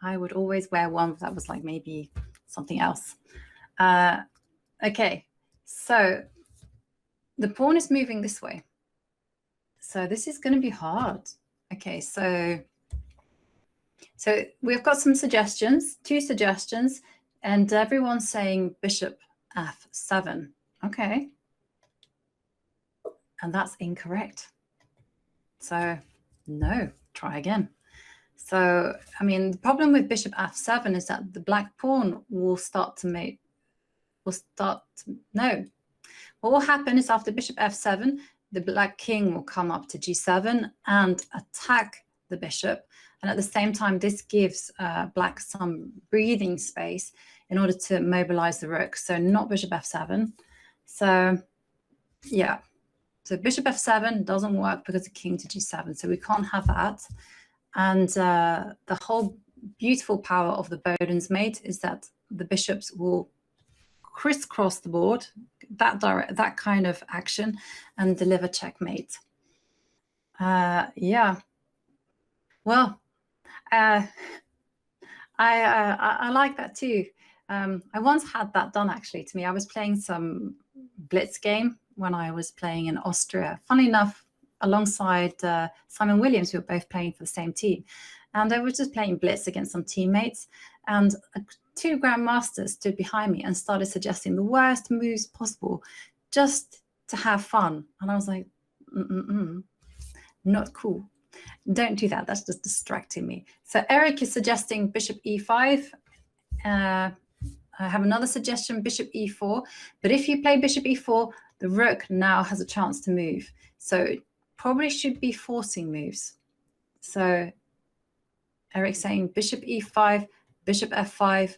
I would always wear one that was like maybe something else. Okay, so the pawn is moving this way. So this is going to be hard. Okay, so we've got some suggestions, 2 suggestions, and everyone's saying bishop f7. Okay. And that's incorrect. So no, try again. So, I mean, the problem with bishop f7 is that the black pawn will start to make, no. What will happen is after bishop f7, the black king will come up to g7 and attack the bishop. And at the same time, this gives black some breathing space in order to mobilize the rook. So not bishop f7. So yeah, so bishop f7 doesn't work because the king to g7. So we can't have that. And the whole beautiful power of the Boden's mate is that the bishops will crisscross the board, that kind of action, and deliver checkmate. Yeah. Well, I like that too. I once had that done actually to me. I was playing some blitz game when I was playing in Austria. Funny enough, alongside Simon Williams, we were both playing for the same team. And I was just playing blitz against some teammates. And 2 grandmasters stood behind me and started suggesting the worst moves possible just to have fun. And I was like, not cool. Don't do that. That's just distracting me. So Eric is suggesting bishop e5. I have another suggestion, bishop e4. But if you play bishop e4, the rook now has a chance to move. So it probably should be forcing moves. So Eric's saying bishop e5, bishop f5.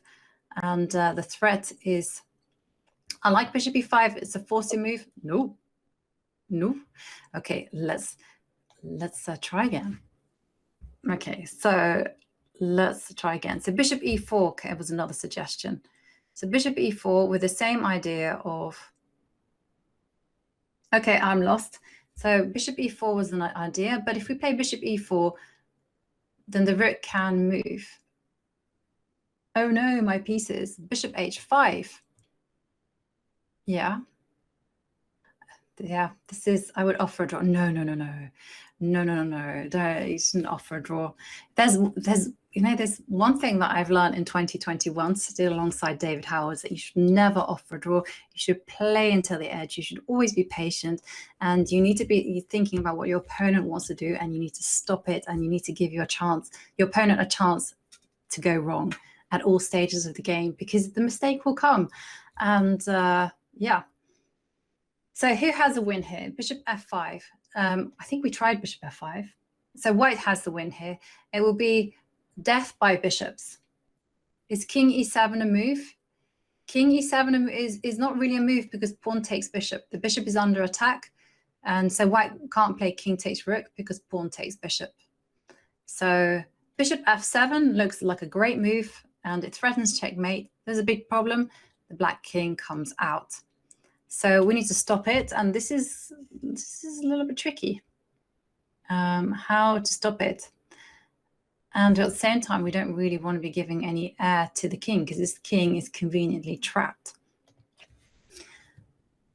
And the threat is, I like bishop e5. It's a forcing move. No. No. Okay, let's try again. Okay, so let's try again. So bishop e4 was another suggestion. So bishop e4 with the same idea of, okay, I'm lost. So bishop e4 was an idea, but if we play bishop e4, then the rook can move. Oh no, my pieces. Bishop h5. Yeah. Yeah, this is, I would offer a draw. No. You shouldn't offer a draw. There's one thing that I've learned in 2021, still alongside David Howard, is that you should never offer a draw. You should play until the edge. You should always be patient, and you need to be thinking about what your opponent wants to do, and you need to stop it, and you need to give your opponent a chance to go wrong at all stages of the game, because the mistake will come. And yeah. So who has a win here? Bishop f5. I think we tried bishop f5. So white has the win here. It will be death by bishops. Is king e7 a move? King e7 is not really a move because pawn takes bishop. The bishop is under attack. And so white can't play king takes rook because pawn takes bishop. So bishop f7 looks like a great move and it threatens checkmate. There's a big problem. The black king comes out. So we need to stop it, and this is a little bit tricky. How to stop it? And at the same time, we don't really want to be giving any heir to the king because this king is conveniently trapped.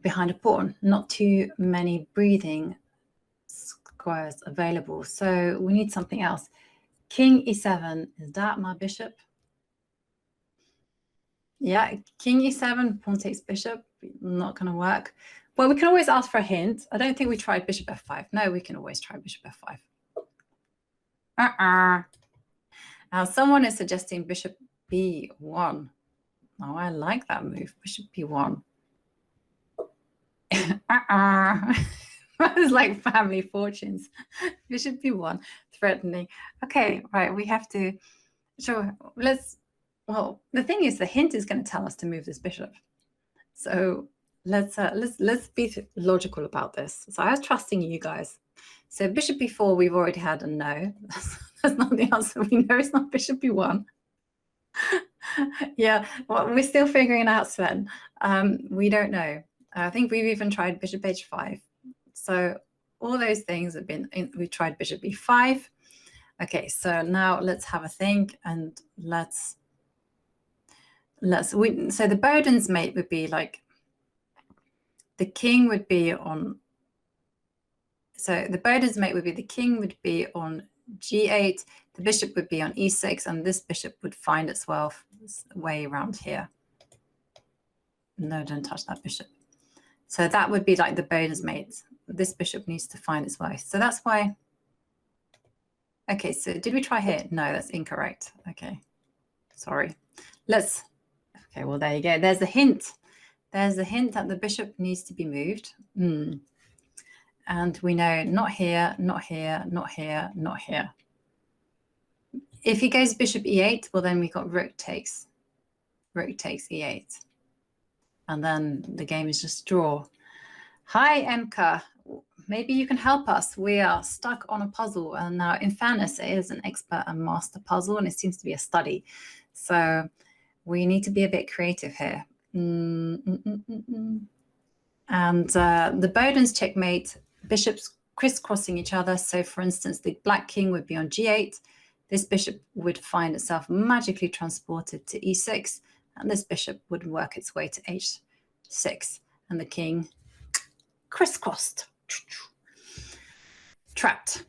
behind a pawn. Not too many breathing squares available. So we need something else. King e7, is that my bishop? Yeah, king e7, pawn takes bishop, not going to work. Well, we can always ask for a hint. I don't think we tried bishop f5. No, we can always try bishop f5. Now, someone is suggesting bishop b1. Oh, I like that move, bishop b1. It's like family fortunes. Bishop b1, threatening. Okay, right, we have to, sure, well, the thing is, the hint is going to tell us to move this bishop. So let's be logical about this. So I was trusting you guys. So bishop b4, we've already had a no. That's not the answer. We know it's not bishop b1. Yeah, well, we're still figuring it out, Sven. We don't know. I think we've even tried bishop h5. So all those things have been, we tried bishop b5. Okay, so now let's have a think, and so the Boden's mate would be like, the king would be on, so the Boden's mate would be, the king would be on g8, the bishop would be on e6, and this bishop would find its way around here. No, don't touch that bishop. So that would be like the Boden's mate. This bishop needs to find its way. So that's why. Okay, so did we try here? No, that's incorrect. Okay, sorry. Okay, well, there you go. There's a hint. There's a hint that the bishop needs to be moved. And we know not here, not here, not here, not here. If he goes bishop e8, well, then we got rook takes e8. And then the game is just draw. Hi, Emka. Maybe you can help us. We are stuck on a puzzle. And now, in fairness, it is an expert and master puzzle, and it seems to be a study. So we need to be a bit creative here. And the Boden's checkmate, bishops crisscrossing each other. So, for instance, the black king would be on g8. This bishop would find itself magically transported to e6, and this bishop would work its way to h6, and the king crisscrossed, trapped.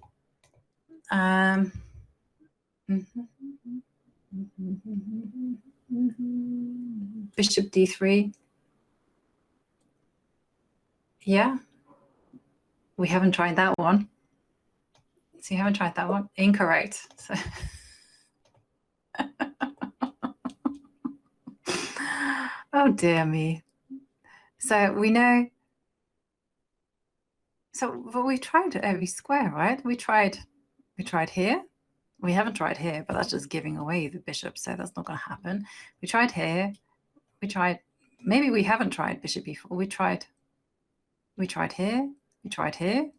Bishop d3. Yeah, we haven't tried that one. So you haven't tried that one? Incorrect. So oh dear me. So we know. So well, we tried every square, right? We tried here. We haven't tried here, but that's just giving away the bishop, so that's not going to happen. We tried here. We tried. Maybe we haven't tried bishop b4. We tried here. We tried here.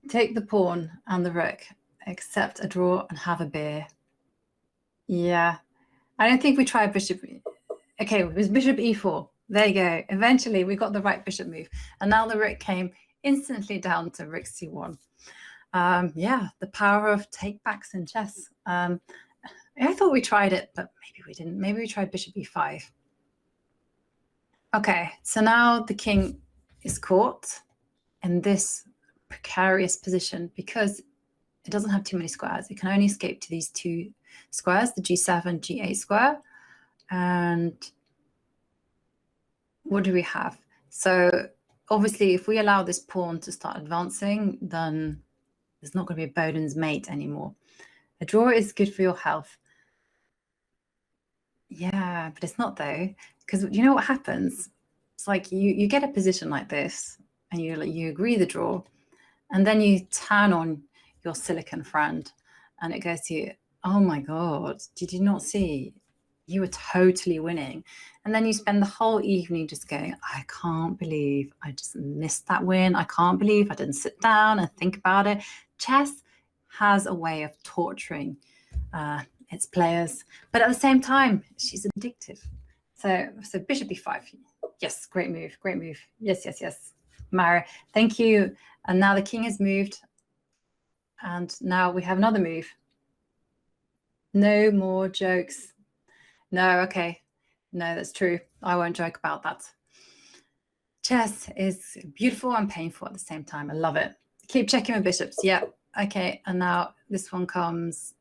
Take the pawn and the rook, accept a draw and have a beer. Yeah, I don't think we tried bishop. Okay, it was bishop e4. There you go. Eventually, we got the right bishop move. And now the rook came instantly down to rook c1. Yeah, the power of take-backs in chess. I thought we tried it, but maybe we didn't. Maybe we tried bishop e5. Okay, so now the king is caught in this precarious position because it doesn't have too many squares. It can only escape to these two squares, the g7, g8 square. And what do we have? So obviously, if we allow this pawn to start advancing, then there's not going to be a Boden's mate anymore. A draw is good for your health. Yeah, but it's not though, because you know what happens? It's like you get a position like this, and you agree the draw, and then you turn on your silicon friend, and it goes to you, oh my God, did you not see? You were totally winning. And then you spend the whole evening just going, I can't believe I just missed that win. I can't believe I didn't sit down and think about it. Chess has a way of torturing its players, but at the same time, she's addictive. So bishop e5. Yes, great move, great move. Yes, yes, yes. Mara, thank you. And now the king has moved. And now we have another move. No more jokes. No, okay. No, that's true. I won't joke about that. Chess is beautiful and painful at the same time. I love it. Keep checking with bishops. Yep. Okay. And now this one comes.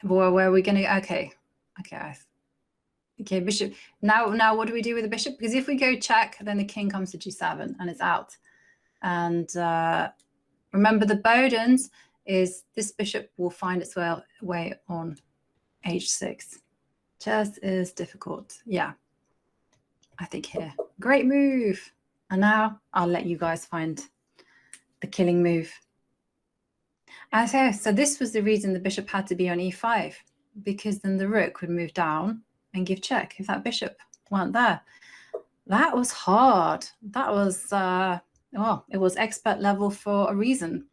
Well, where are we going to? Okay. Okay. Okay, bishop. Now what do we do with the bishop? Because if we go check, then the king comes to g7 and it's out. And remember the Bodens is this bishop will find its way on h6. Chess is difficult. Yeah, I think here. Great move. And now I'll let you guys find the killing move. So this was the reason the bishop had to be on e5, because then the rook would move down and give check if that bishop weren't there. That was hard. That was, well, it was expert level for a reason.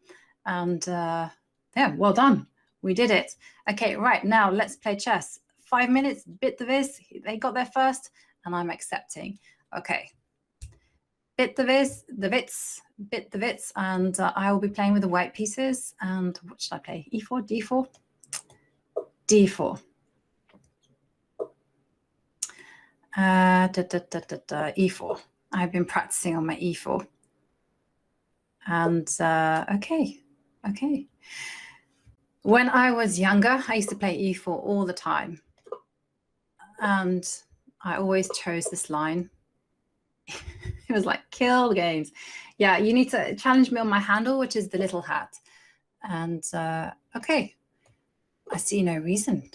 And yeah, well done. We did it. Okay, right, now let's play chess. 5 minutes, bit the viz. They got there first, and I'm accepting. Okay. Bit the viz, the bits, bit the bits, and I will be playing with the white pieces. And what should I play? E4, D4? D4. E4. I've been practicing on my E4. And okay. When I was younger, I used to play E4 all the time. And I always chose this line. It was like, kill games. Yeah, you need to challenge me on my handle, which is the little hat. And okay, I see no reason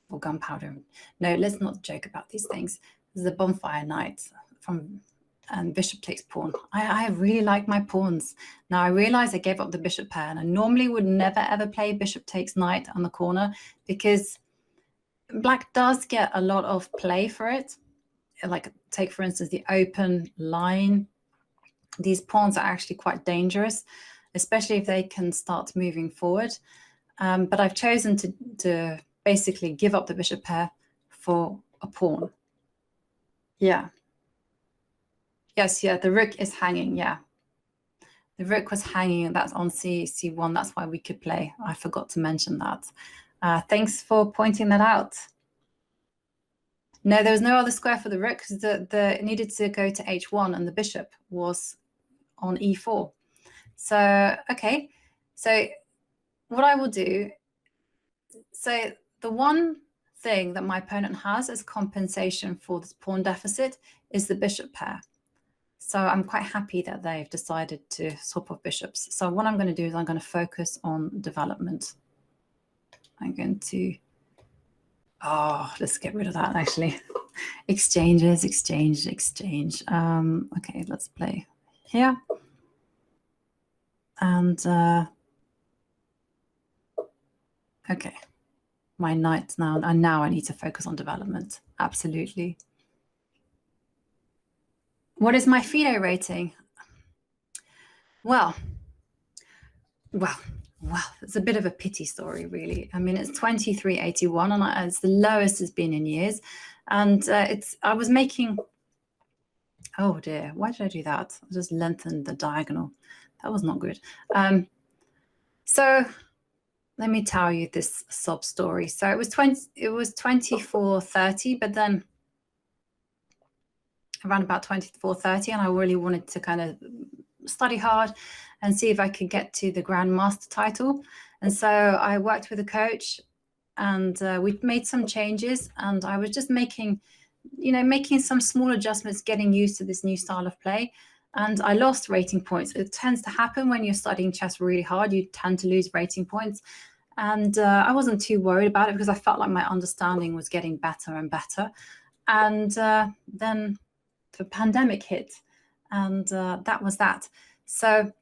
for gunpowder. No, let's not joke about these things. This is a bonfire knight and bishop takes pawn. I really like my pawns. Now I realize I gave up the bishop pair, and I normally would never ever play bishop takes knight on the corner because black does get a lot of play for it. Like take, for instance, the open line. These pawns are actually quite dangerous, especially if they can start moving forward. But I've chosen to basically give up the bishop pair for a pawn. Yeah. Yes, yeah, the rook is hanging, yeah. The rook was hanging, and that's on C1. That's why we could play. I forgot to mention that. Thanks for pointing that out. No, there was no other square for the rook because it needed to go to h1 and the bishop was on e4. So, okay. So what I will do, so the one thing that my opponent has as compensation for this pawn deficit is the bishop pair. So I'm quite happy that they've decided to swap off bishops. So what I'm going to do is I'm going to focus on development. I'm going to, let's get rid of that actually. Exchanges, exchange. Okay, let's play here. And okay, my knight now, and now I need to focus on development. Absolutely. What is my FIDE rating? Well, it's a bit of a pity story, really. I mean, it's 2381, and it's the lowest it's been in years. And I was making, oh dear, why did I do that? I just lengthened the diagonal. That was not good. So let me tell you this sob story. So it was 2430, but then around about 2430, and I really wanted to kind of study hard and see if I could get to the Grandmaster title. And so I worked with a coach, and we made some changes, and I was just making some small adjustments, getting used to this new style of play. And I lost rating points. It tends to happen when you're studying chess really hard. You tend to lose rating points. And I wasn't too worried about it because I felt like my understanding was getting better and better. And then the pandemic hit, and that was that. So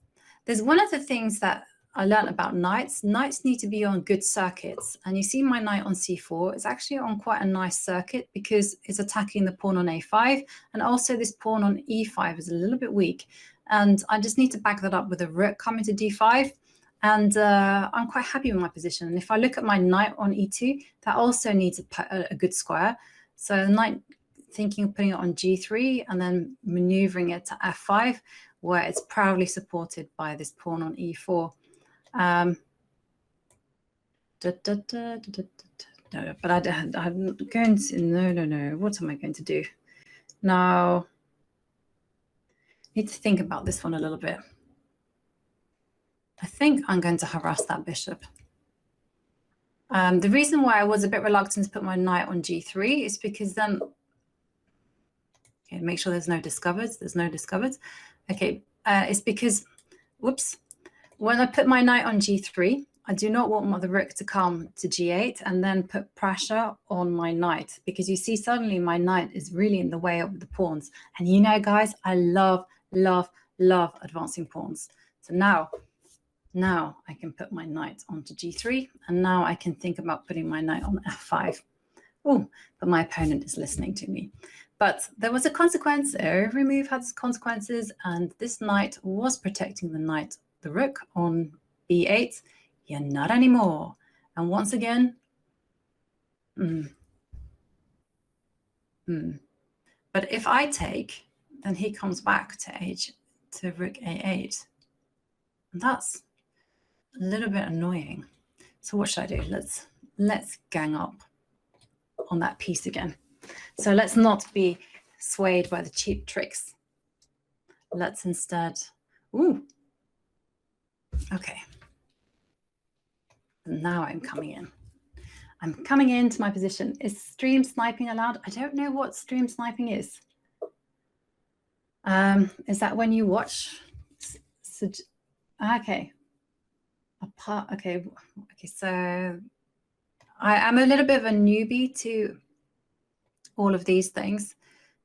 there's one of the things that I learned about knights. Knights need to be on good circuits. And you see my knight on c4 is actually on quite a nice circuit because it's attacking the pawn on a5. And also this pawn on e5 is a little bit weak. And I just need to back that up with a rook coming to d5. And I'm quite happy with my position. And if I look at my knight on e2, that also needs a good square. So the knight, thinking of putting it on g3 and then maneuvering it to f5, where it's proudly supported by this pawn on e4. No, but I'm going to, no. What am I going to do? Now, Need to think about this one a little bit. I think I'm going to harass that bishop. The reason why I was a bit reluctant to put my knight on g3 is because then, okay, make sure there's no discovered. There's no discovered. Okay, it's because, whoops, when I put my knight on g3, I do not want the rook to come to g8 and then put pressure on my knight, because you see suddenly my knight is really in the way of the pawns. And you know, guys, I love, love, love advancing pawns. So now I can put my knight onto g3, and now I can think about putting my knight on f5. Oh, but my opponent is listening to me. But there was a consequence. Every move has consequences, and this knight was protecting the rook on b8. Yeah, not anymore. And once again, But if I take, then he comes back to rook a8. And that's a little bit annoying. So what should I do? Let's gang up on that piece again. So let's not be swayed by the cheap tricks. Let's instead, okay. Now I'm coming in. I'm coming into my position. Is stream sniping allowed? I don't know what stream sniping is. Is that when you watch? Okay. Okay, so I'm a little bit of a newbie to all of these things.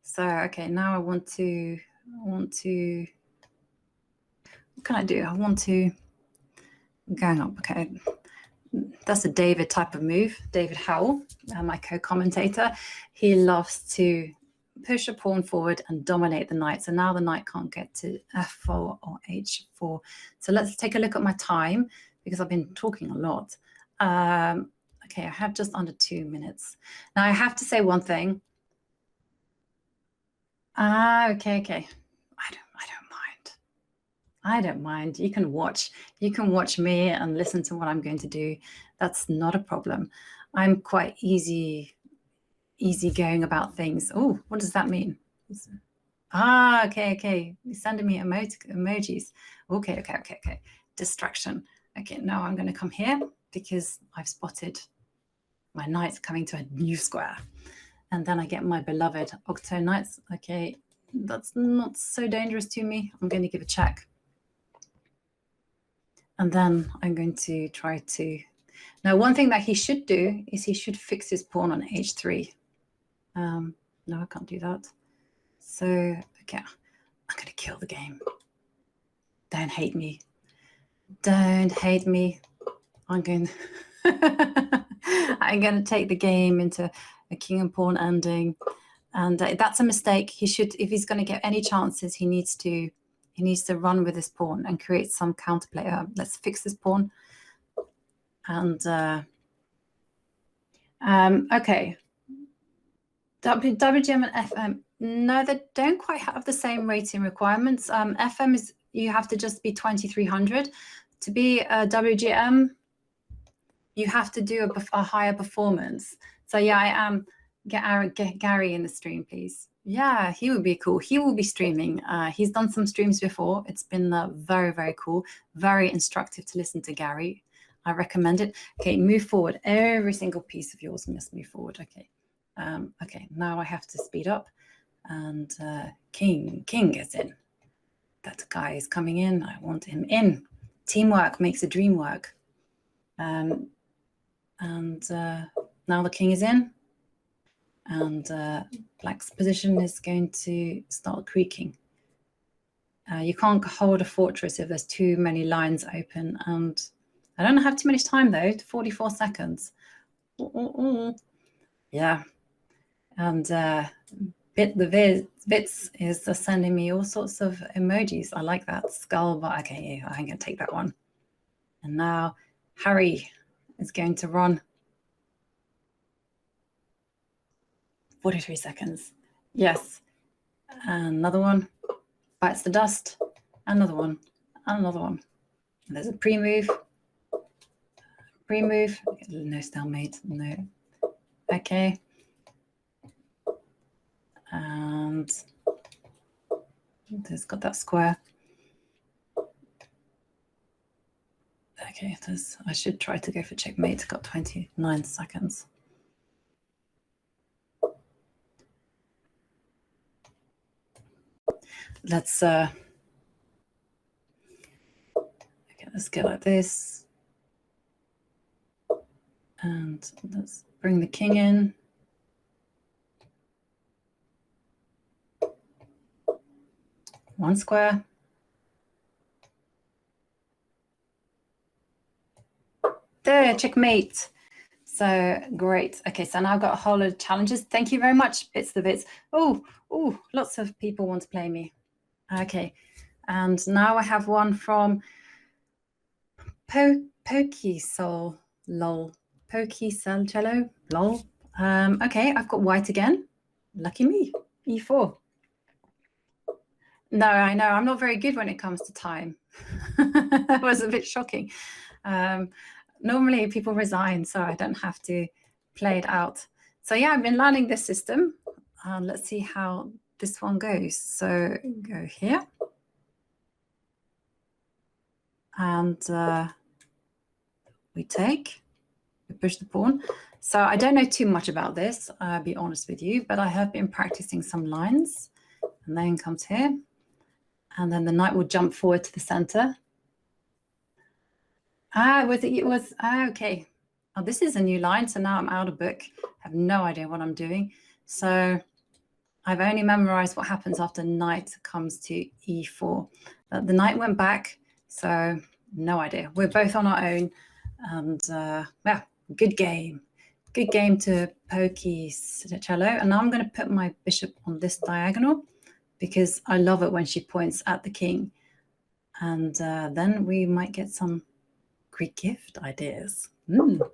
So, okay, now I want to, what can I do? I want to gang up, okay. That's a David type of move. David Howell, my co-commentator, he loves to push a pawn forward and dominate the knight. So now the knight can't get to f4 or h4. So let's take a look at my time, because I've been talking a lot. Okay, I have just under 2 minutes. Now I have to say one thing. Okay. I don't mind. You can watch me and listen to what I'm going to do. That's not a problem. I'm quite easy going about things. Oh, what does that mean? Okay. You're sending me emojis. Okay. Distraction. Okay, now I'm going to come here because I've spotted my knights coming to a new square. And then I get my beloved octo knights. Okay, that's not so dangerous to me. I'm going to give a check. And then I'm going to try to... Now, one thing that he should do is he should fix his pawn on h3. No, I can't do that. So, okay, I'm going to kill the game. Don't hate me. Don't hate me. I'm going to take the game into a king and pawn ending. And that's a mistake. He should, if he's going to get any chances, he needs to run with his pawn and create some counterplay. Let's fix this pawn. And okay. WGM and FM, no, they don't quite have the same rating requirements. FM is, you have to just be 2300. To be a WGM, you have to do a higher performance. So yeah, I am. Get Gary in the stream, please. Yeah, he would be cool. He will be streaming. He's done some streams before. It's been very, very cool. Very instructive to listen to Gary. I recommend it. Okay, move forward. Every single piece of yours must move forward. Okay. Okay, now I have to speed up. And King gets in. That guy is coming in. I want him in. Teamwork makes a dream work. And now the king is in. And Black's position is going to start creaking. You can't hold a fortress if there's too many lines open. And I don't have too much time, though. 44 seconds. Yeah. And Bits is sending me all sorts of emojis. I like that. Skull, but okay, I'm going to take that one. And now Harry is going to run. 43 seconds. Yes. Another one. Bites the dust. Another one. Another one. And there's a pre-move. Pre-move. No stalemate. No. Okay. And There's got that square. Okay, I should try to go for checkmate. It's got 29 seconds. Let's okay, let's go like this. And let's bring the king in. One square. There, checkmate. So great. Okay, so now I've got a whole lot of challenges. Thank you very much, Bits the Bits. Oh, lots of people want to play me. Okay, and now I have one from Pokesol, lol. Pokesol, lol. Okay, I've got white again. Lucky me. E4. No, I know. I'm not very good when it comes to time. That was a bit shocking. Normally people resign, so I don't have to play it out. So yeah, I've been learning this system. Let's see how this one goes. So go here. And we push the pawn. So I don't know too much about this, I'll be honest with you, but I have been practicing some lines. And then comes here. And then the knight will jump forward to the center. Okay. Oh, this is a new line, so now I'm out of book. I have no idea what I'm doing. So I've only memorized what happens after knight comes to e4. But the knight went back, so no idea. We're both on our own. And yeah, good game. Good game to Pokesol. And now I'm going to put my bishop on this diagonal because I love it when she points at the king. And then we might get some Greek gift ideas. Oh.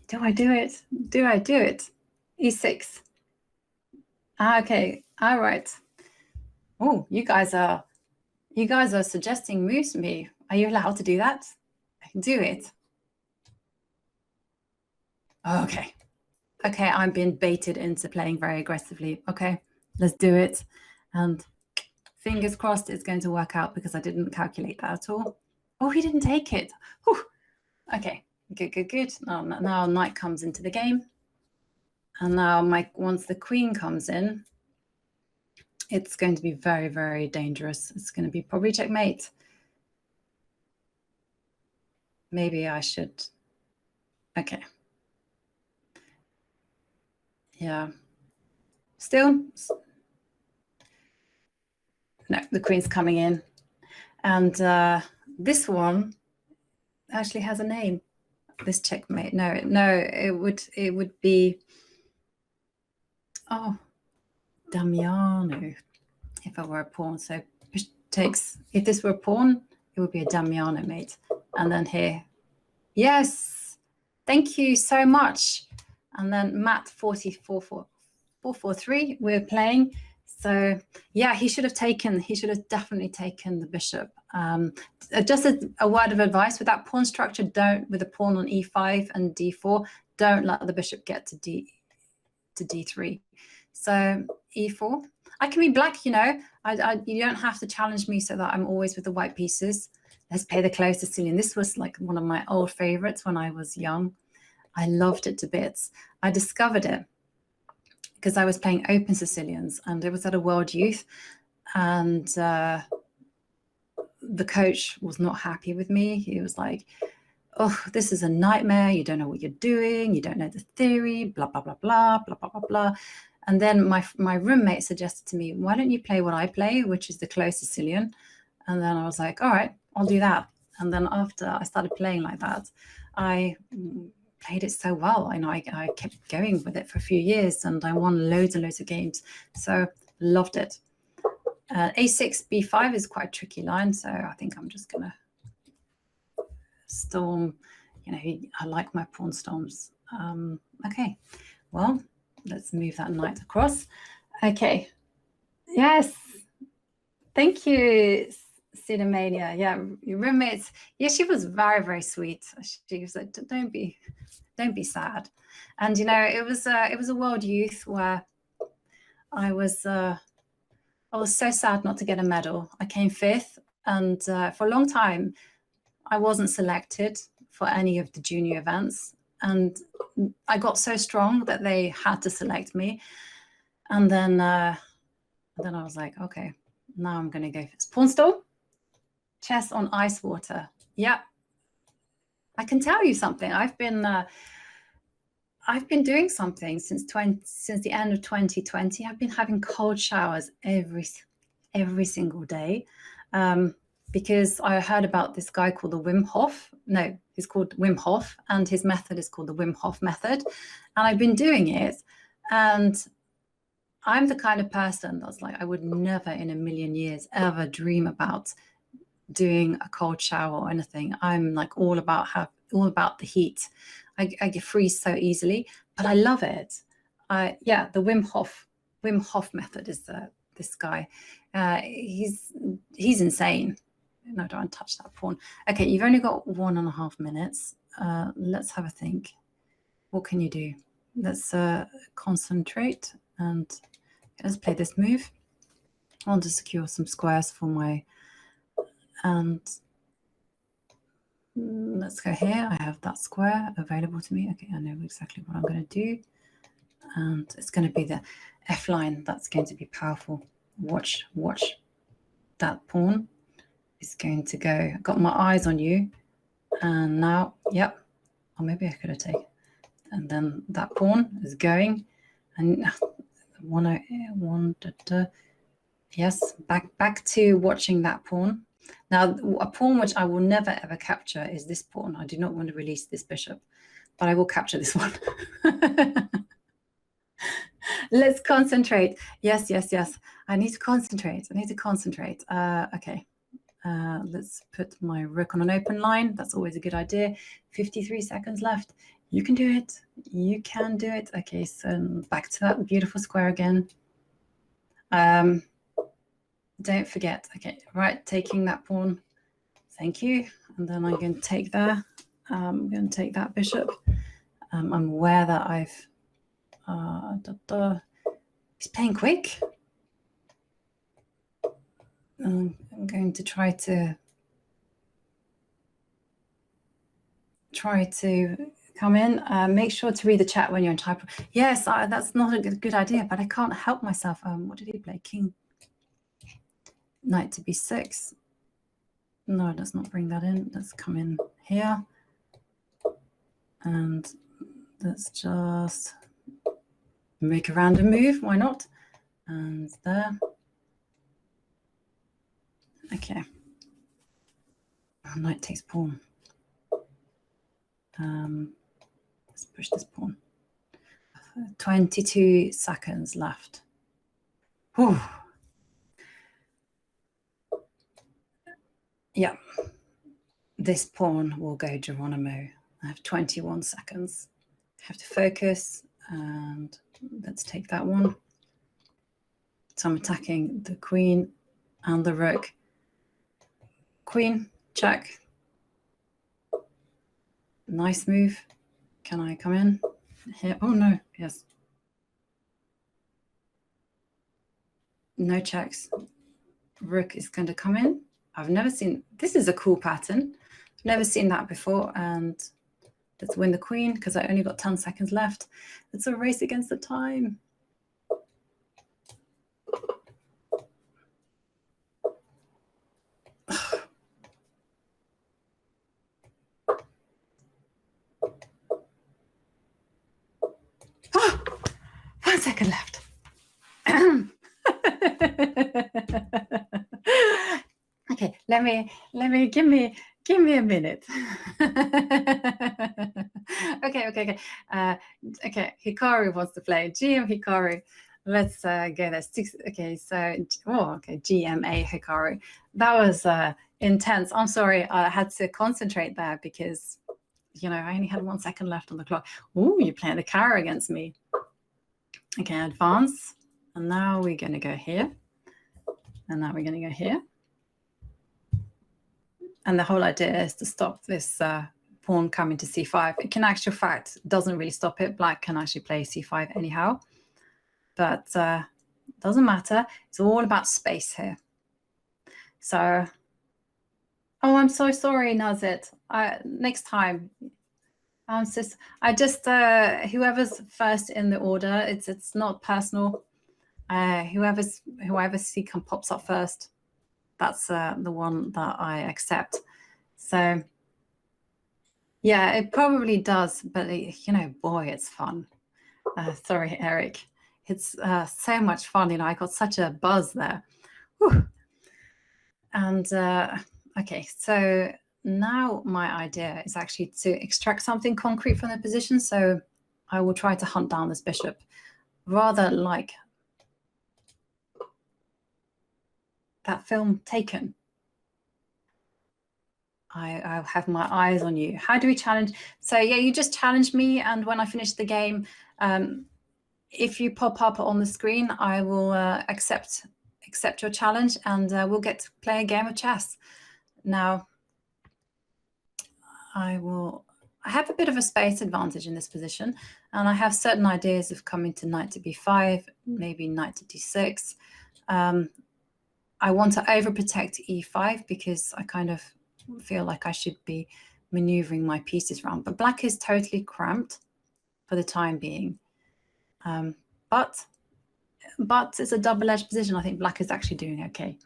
Do I do it? Do I do it? E6. Okay. All right. Oh, you guys are suggesting moves to me. Are you allowed to do that? I can do it. Okay. Okay, I'm being baited into playing very aggressively. Okay, let's do it. And fingers crossed it's going to work out because I didn't calculate that at all. Oh, he didn't take it. Whew. Okay, good. Now knight comes into the game. And now once the queen comes in, it's going to be very, very dangerous. It's going to be probably checkmate. Maybe I should. Okay. Yeah. Still. No, the queen's coming in. And this one actually has a name. This checkmate. No, it would be, oh, Damiano, if I were a pawn. So if this were a pawn, it would be a Damiano mate. And then here, yes, thank you so much. And then Matt 443, we're playing. So yeah, he should have definitely taken the bishop. Just a word of advice with that pawn structure, with the pawn on e5 and d4, don't let the bishop get to d3. So e4. I can be black, you know. You don't have to challenge me so that I'm always with the white pieces. Let's play the closed Sicilian. This was like one of my old favorites when I was young. I loved it to bits. I discovered it because I was playing open Sicilians and it was at a World Youth, and the coach was not happy with me. He was like, oh, this is a nightmare. You don't know what you're doing. You don't know the theory, blah, blah, blah, blah, blah, blah, blah, blah. And then my roommate suggested to me, why don't you play what I play, which is the closed Sicilian? And then I was like, all right, I'll do that. And then after I started playing like that, I played it so well. I know I kept going with it for a few years and I won loads and loads of games. So loved it. A6, B5 is quite a tricky line. So I think I'm just going to storm. You know, I like my pawn storms. Okay, well, let's move that knight across. Okay. Yes. Thank you, Cinemania. Yeah, your roommates. Yeah, she was very, very sweet. She was like, don't be Don't be sad. And you know, it was a World Youth where I was so sad not to get a medal. I came 5th, and for a long time I wasn't selected for any of the junior events, and I got so strong that they had to select me. And then I was like, okay, now I'm going to go for pawn stall, chess on ice water. Yeah, I can tell you something. I've been doing something since the end of 2020. I've been having cold showers every single day, because I heard about this guy called the Wim Hof. No, he's called Wim Hof, and his method is called the Wim Hof method. And I've been doing it, and I'm the kind of person that's like, I would never in a million years ever dream about doing a cold shower or anything. I'm like all about the heat. I get freeze so easily, but I love it. Yeah, the Wim Hof method is this guy. He's insane. No, don't touch that pawn. Okay, you've only got 1.5 minutes. Let's have a think. What can you do? Let's concentrate, and let's play this move. I want to secure some squares for my, and let's go here. I have that square available to me. Okay, I know exactly what I'm going to do, and it's going to be the F line. That's going to be powerful. Watch that pawn is going to go. I've got my eyes on you, and now, yep. Or maybe I could have taken, and then that pawn is going, and yes, back to watching that pawn. Now, a pawn which I will never ever capture is this pawn. I do not want to release this bishop, but I will capture this one. Let's concentrate. Yes. I need to concentrate. Okay. Let's put my rook on an open line. That's always a good idea. 53 seconds left. You can do it. You can do it. Okay, so back to that beautiful square again. Don't forget. Okay, right, taking that pawn. Thank you. And then I'm going to take there. I'm going to take that bishop. I'm aware that I've... he's playing quick. I'm going to try to come in. Make sure to read the chat when you're in type. Yes, that's not a good idea, but I can't help myself. What did he play? King, knight to b6. No, let's not bring that in. Let's come in here, and let's just make a random move. Why not? And there. Okay. Knight takes pawn. Let's push this pawn. 22 seconds left. Whew. Yeah. This pawn will go Geronimo. I have 21 seconds. I have to focus, and let's take that one. So I'm attacking the queen and the rook. Queen, check. Nice move. Can I come in here? Oh, no. Yes. No checks. Rook is going to come in. I've never seen... This is a cool pattern. I've never seen that before. And let's win the queen because I only got 10 seconds left. It's a race against the time. Oh, 1 second left. Okay, let me give me a minute. Okay. Okay, Hikaru wants to play. GM Hikaru. Let's go there. 6. Okay, so GMA Hikaru. That was intense. I'm sorry, I had to concentrate there because I only had 1 second left on the clock. Ooh, you're playing the carry against me. Okay, advance. And now we're going to go here. And now we're going to go here. And the whole idea is to stop this pawn coming to c5. It can actual fact doesn't really stop it. Black can actually play c5 anyhow, but doesn't matter. It's all about space here. So, oh, I'm so sorry, Nazit. Next time. I just whoever's first in the order, it's not personal. Whoever pops up first, that's the one that I accept. So yeah, it probably does, but you know, boy, it's fun. Sorry, Eric. It's so much fun. You know, I got such a buzz there. Whew. And okay, so now my idea is actually to extract something concrete from the position. So I will try to hunt down this bishop, rather like that film Taken. I have my eyes on you. How do we challenge? So yeah, you just challenge me, and when I finish the game, if you pop up on the screen, I will accept your challenge, and we'll get to play a game of chess. Now, I have a bit of a space advantage in this position, and I have certain ideas of coming to knight to b5, maybe knight to d6. I want to overprotect e5 because I kind of feel like I should be maneuvering my pieces around. But black is totally cramped for the time being. But it's a double-edged position. I think black is actually doing okay.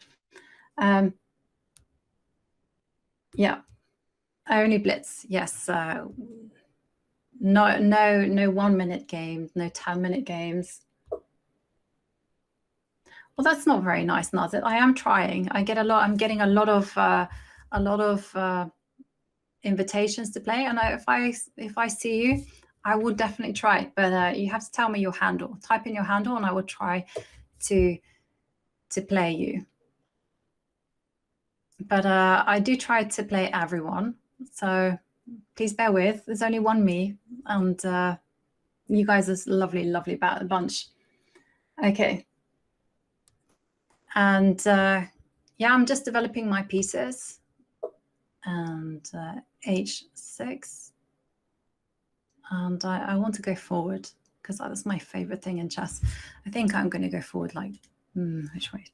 Yeah, only blitz. Yes. No 1 minute games, no 10-minute games. Well, that's not very nice, Nazit. I am trying. I'm getting a lot of invitations to play, and if I see you, I will definitely try. But you have to tell me your handle. Type in your handle, and I will try to play you. But I do try to play everyone, so please bear with. There's only one me, and you guys are lovely, lovely bunch. Okay. And yeah, I'm just developing my pieces. And h6. And I want to go forward because that's my favorite thing in chess. I think I'm going to go forward like, which way?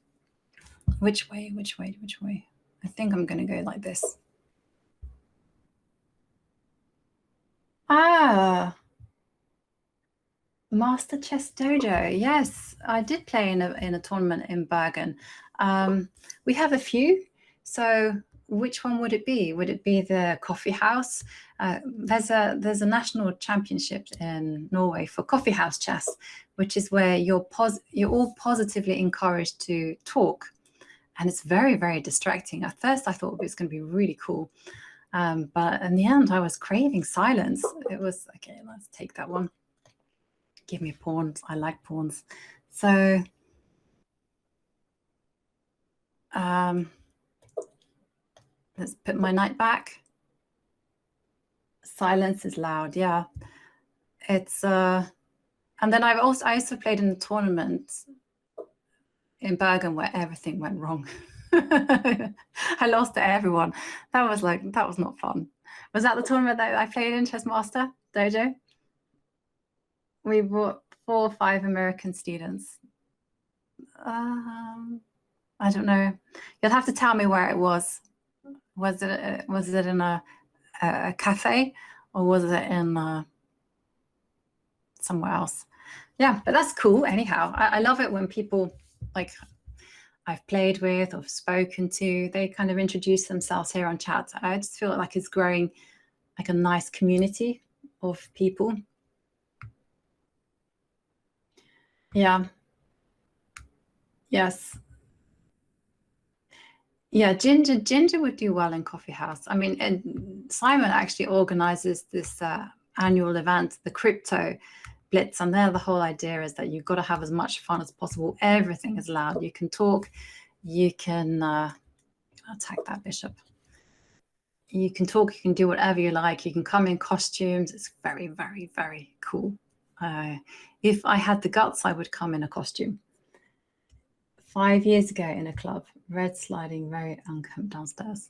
Which way? Which way? Which way? I think I'm going to go like this. Ah, Master Chess Dojo. Yes, I did play in a tournament in Bergen. We have a few. So which one would it be? Would it be the coffee house? There's a national championship in Norway for coffee house chess, which is where you're all positively encouraged to talk, and it's very, very distracting. At first, I thought it was going to be really cool, but in the end, I was craving silence. It was okay. Let's take that one. Give me pawns. I like pawns. So let's put my knight back. Silence is loud. Yeah, it's and then I also played in the tournament in Bergen where everything went wrong. I lost to everyone. That was not fun. Was that the tournament that I played in Chess Master Dojo? We brought 4 or 5 American students. I don't know. You'll have to tell me where it was. Was it in a cafe, or was it in somewhere else? Yeah, but that's cool. Anyhow, I love it when people like I've played with or spoken to, they kind of introduce themselves here on chat. I just feel like it's growing like a nice community of people. Yeah. Yes. Yeah, Ginger would do well in coffee house. I mean, and Simon actually organizes this annual event, the Crypto Blitz, and there the whole idea is that you've got to have as much fun as possible. Everything is loud. You can talk, you can attack that bishop. You can talk, you can do whatever you like. You can come in costumes. It's very, very, very cool. If I had the guts, I would come in a costume. 5 years ago in a club, red sliding very unkempt downstairs.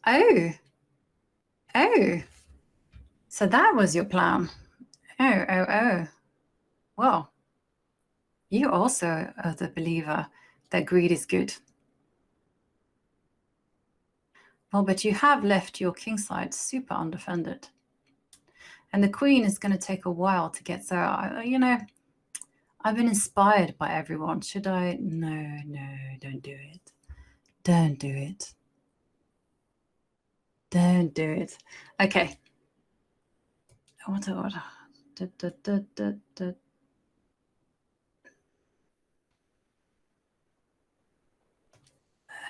Oh. Oh. So that was your plan. Oh. Well, you also are the believer that greed is good. Well, but you have left your king side super undefended. And the queen is going to take a while to get there. You know, I've been inspired by everyone. Should I? No, don't do it. Don't do it. Don't do it. Okay. What?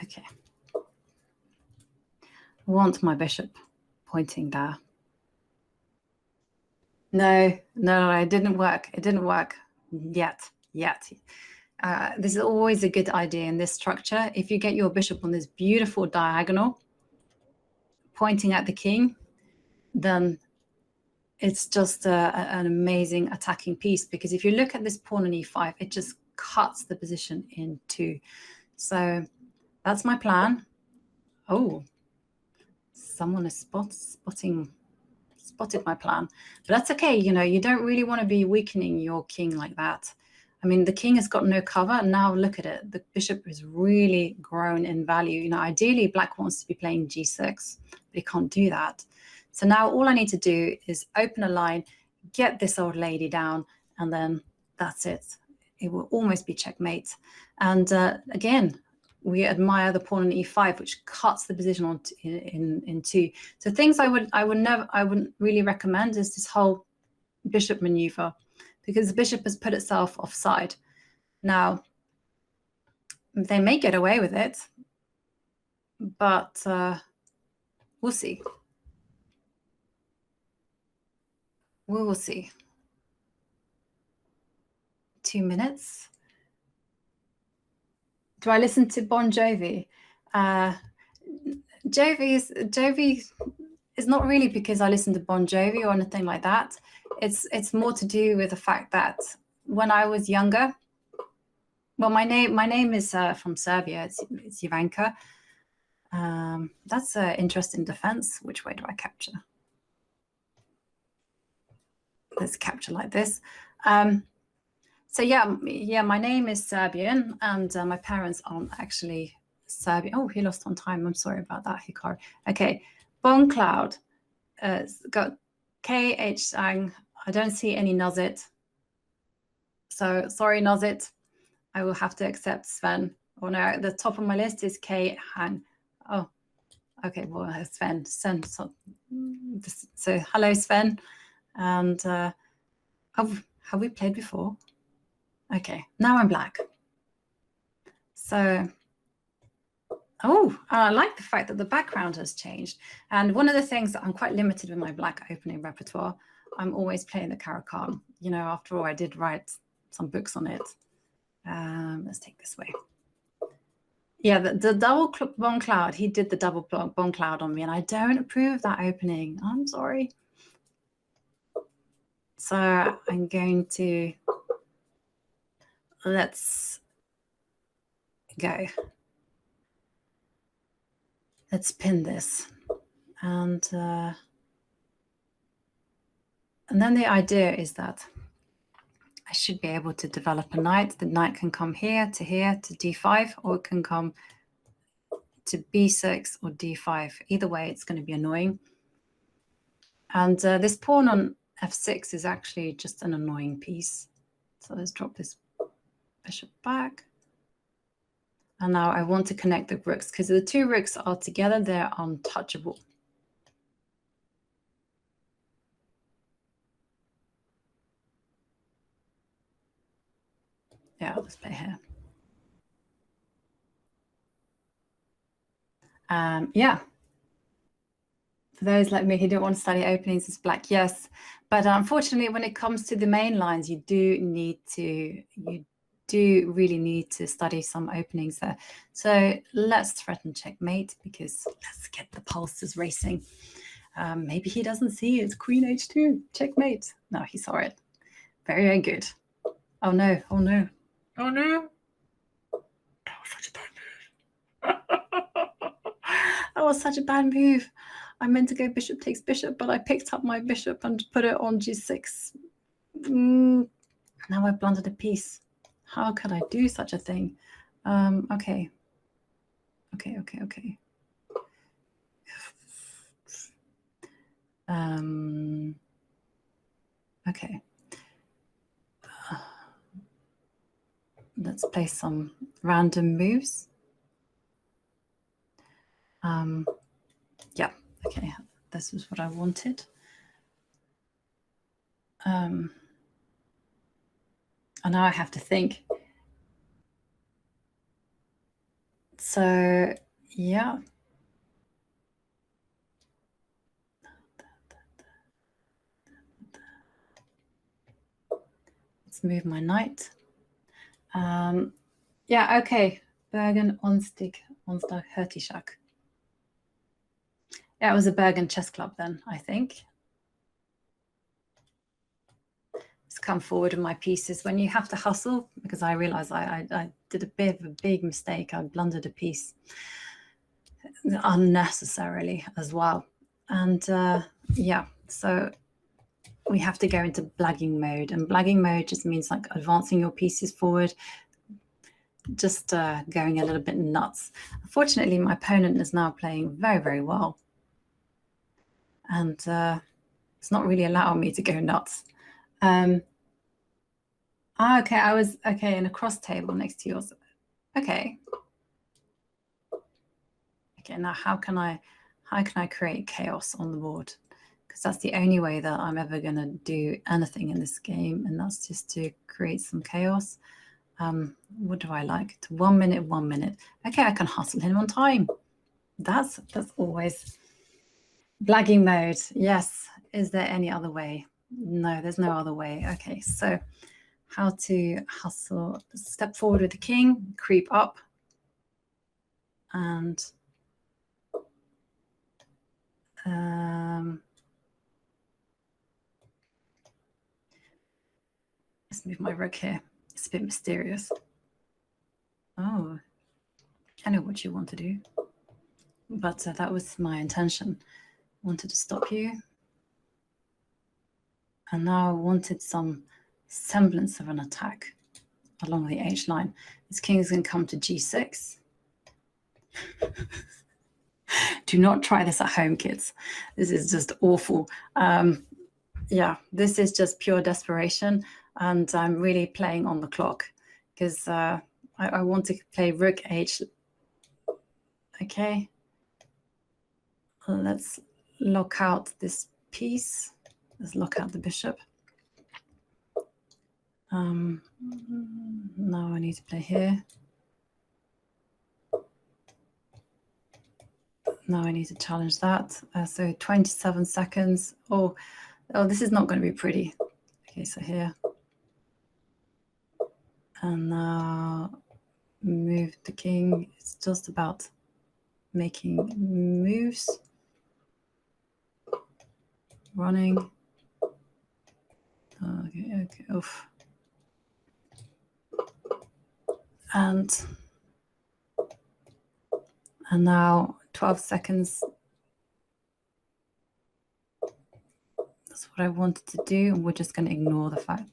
Okay. I want my bishop pointing there. No, it didn't work. It didn't work yet. This is always a good idea in this structure. If you get your bishop on this beautiful diagonal pointing at the king, then it's just an amazing attacking piece, because if you look at this pawn on e5, it just cuts the position in two. So that's my plan. Oh, someone is spotted my plan, but that's okay. You know, you don't really want to be weakening your king like that. I mean, the king has got no cover. Now look at it. The bishop has really grown in value. You know, ideally black wants to be playing g6, but he can't do that. So now all I need to do is open a line, get this old lady down, and then that's it. It will almost be checkmate. And again, we admire the pawn on e5, which cuts the position on in two. So things I wouldn't really recommend is this whole bishop maneuver, because the bishop has put itself offside. Now, they may get away with it, but we'll see. We will see. 2 minutes. Do I listen to Bon Jovi? Jovi is not really because I listen to Bon Jovi or anything like that. It's more to do with the fact that when I was younger, well, my name is from Serbia. It's Jovanka. That's an interesting defense. Which way do I capture? Let's capture like this. So yeah, my name is Serbian, and my parents aren't actually Serbian. Oh, he lost on time. I'm sorry about that, Hikaru. Okay, Bone Cloud got KH Sang. I don't see any Nuzit. So sorry, Nuzit. I will have to accept Sven. Oh no, the top of my list is K Hang. Oh, okay. Well, Sven. So hello, Sven. And have we played before? Okay, now I'm black. So, I like the fact that the background has changed. And one of the things that I'm quite limited with my black opening repertoire, I'm always playing the Caracal. You know, after all, I did write some books on it. Let's take this way. Yeah, the double Bon Cloud, he did the double Bon Cloud on me, and I don't approve of that opening. I'm sorry. So I'm going to, let's go. Let's pin this. And then the idea is that I should be able to develop a knight. The knight can come here to d5, or it can come to b6 or d5. Either way, it's going to be annoying. And this pawn on f6 is actually just an annoying piece. So let's drop this bishop back. And now I want to connect the rooks, because the two rooks are together, they're untouchable. Yeah, let's play here. Yeah. For those like me who don't want to study openings, it's black, yes. But unfortunately, when it comes to the main lines, you do really need to study some openings there. So let's threaten checkmate, because let's get the pulses racing. Maybe he doesn't see it. Queen h2, checkmate. No, he saw it. Very, very good. Oh no, oh no. Oh no. That was such a bad move. That was such a bad move. I meant to go bishop takes bishop, but I picked up my bishop and put it on g6. Now I blundered a piece. How could I do such a thing? Okay. Okay. Okay. Let's play some random moves. Yeah, okay, this was what I wanted. And now I have to think. So, yeah. Let's move my knight. Yeah, okay. Bergen Onstig Hertischak. Yeah, it was a Bergen chess club then, I think. Let's come forward with my pieces. When you have to hustle, because I realized I did a bit of a big mistake. I blundered a piece unnecessarily as well. And yeah, so we have to go into blagging mode. And blagging mode just means like advancing your pieces forward, just going a little bit nuts. Unfortunately, my opponent is now playing very, very well. And it's not really allowing me to go nuts. Okay, I was in a cross table next to yours. Okay. Okay, now how can I create chaos on the board? Because that's the only way that I'm ever going to do anything in this game, and that's just to create some chaos. What do I like? 1 minute, 1 minute. Okay, I can hustle him on time. That's always blagging mode. Yes. Is there any other way? No, there's no other way. Okay, so how to hustle? Step forward with the king, creep up, and let's move my rook here. It's a bit mysterious. Oh, I know what you want to do, but that was my intention. Wanted to stop you, and now I wanted some semblance of an attack along the h line. This king is going to come to g6. Do not try this at home, kids. This is just awful. Yeah, this is just pure desperation, and I'm really playing on the clock because I want to play rook h. Okay, let's lock out this piece. Let's lock out the bishop. Now I need to play here. Now I need to challenge that. So 27 seconds. Oh, this is not going to be pretty. Okay, so here. And now move the king. It's just about making moves. Running. Okay. Oof. And now 12 seconds. That's what I wanted to do. And we're just going to ignore the fact.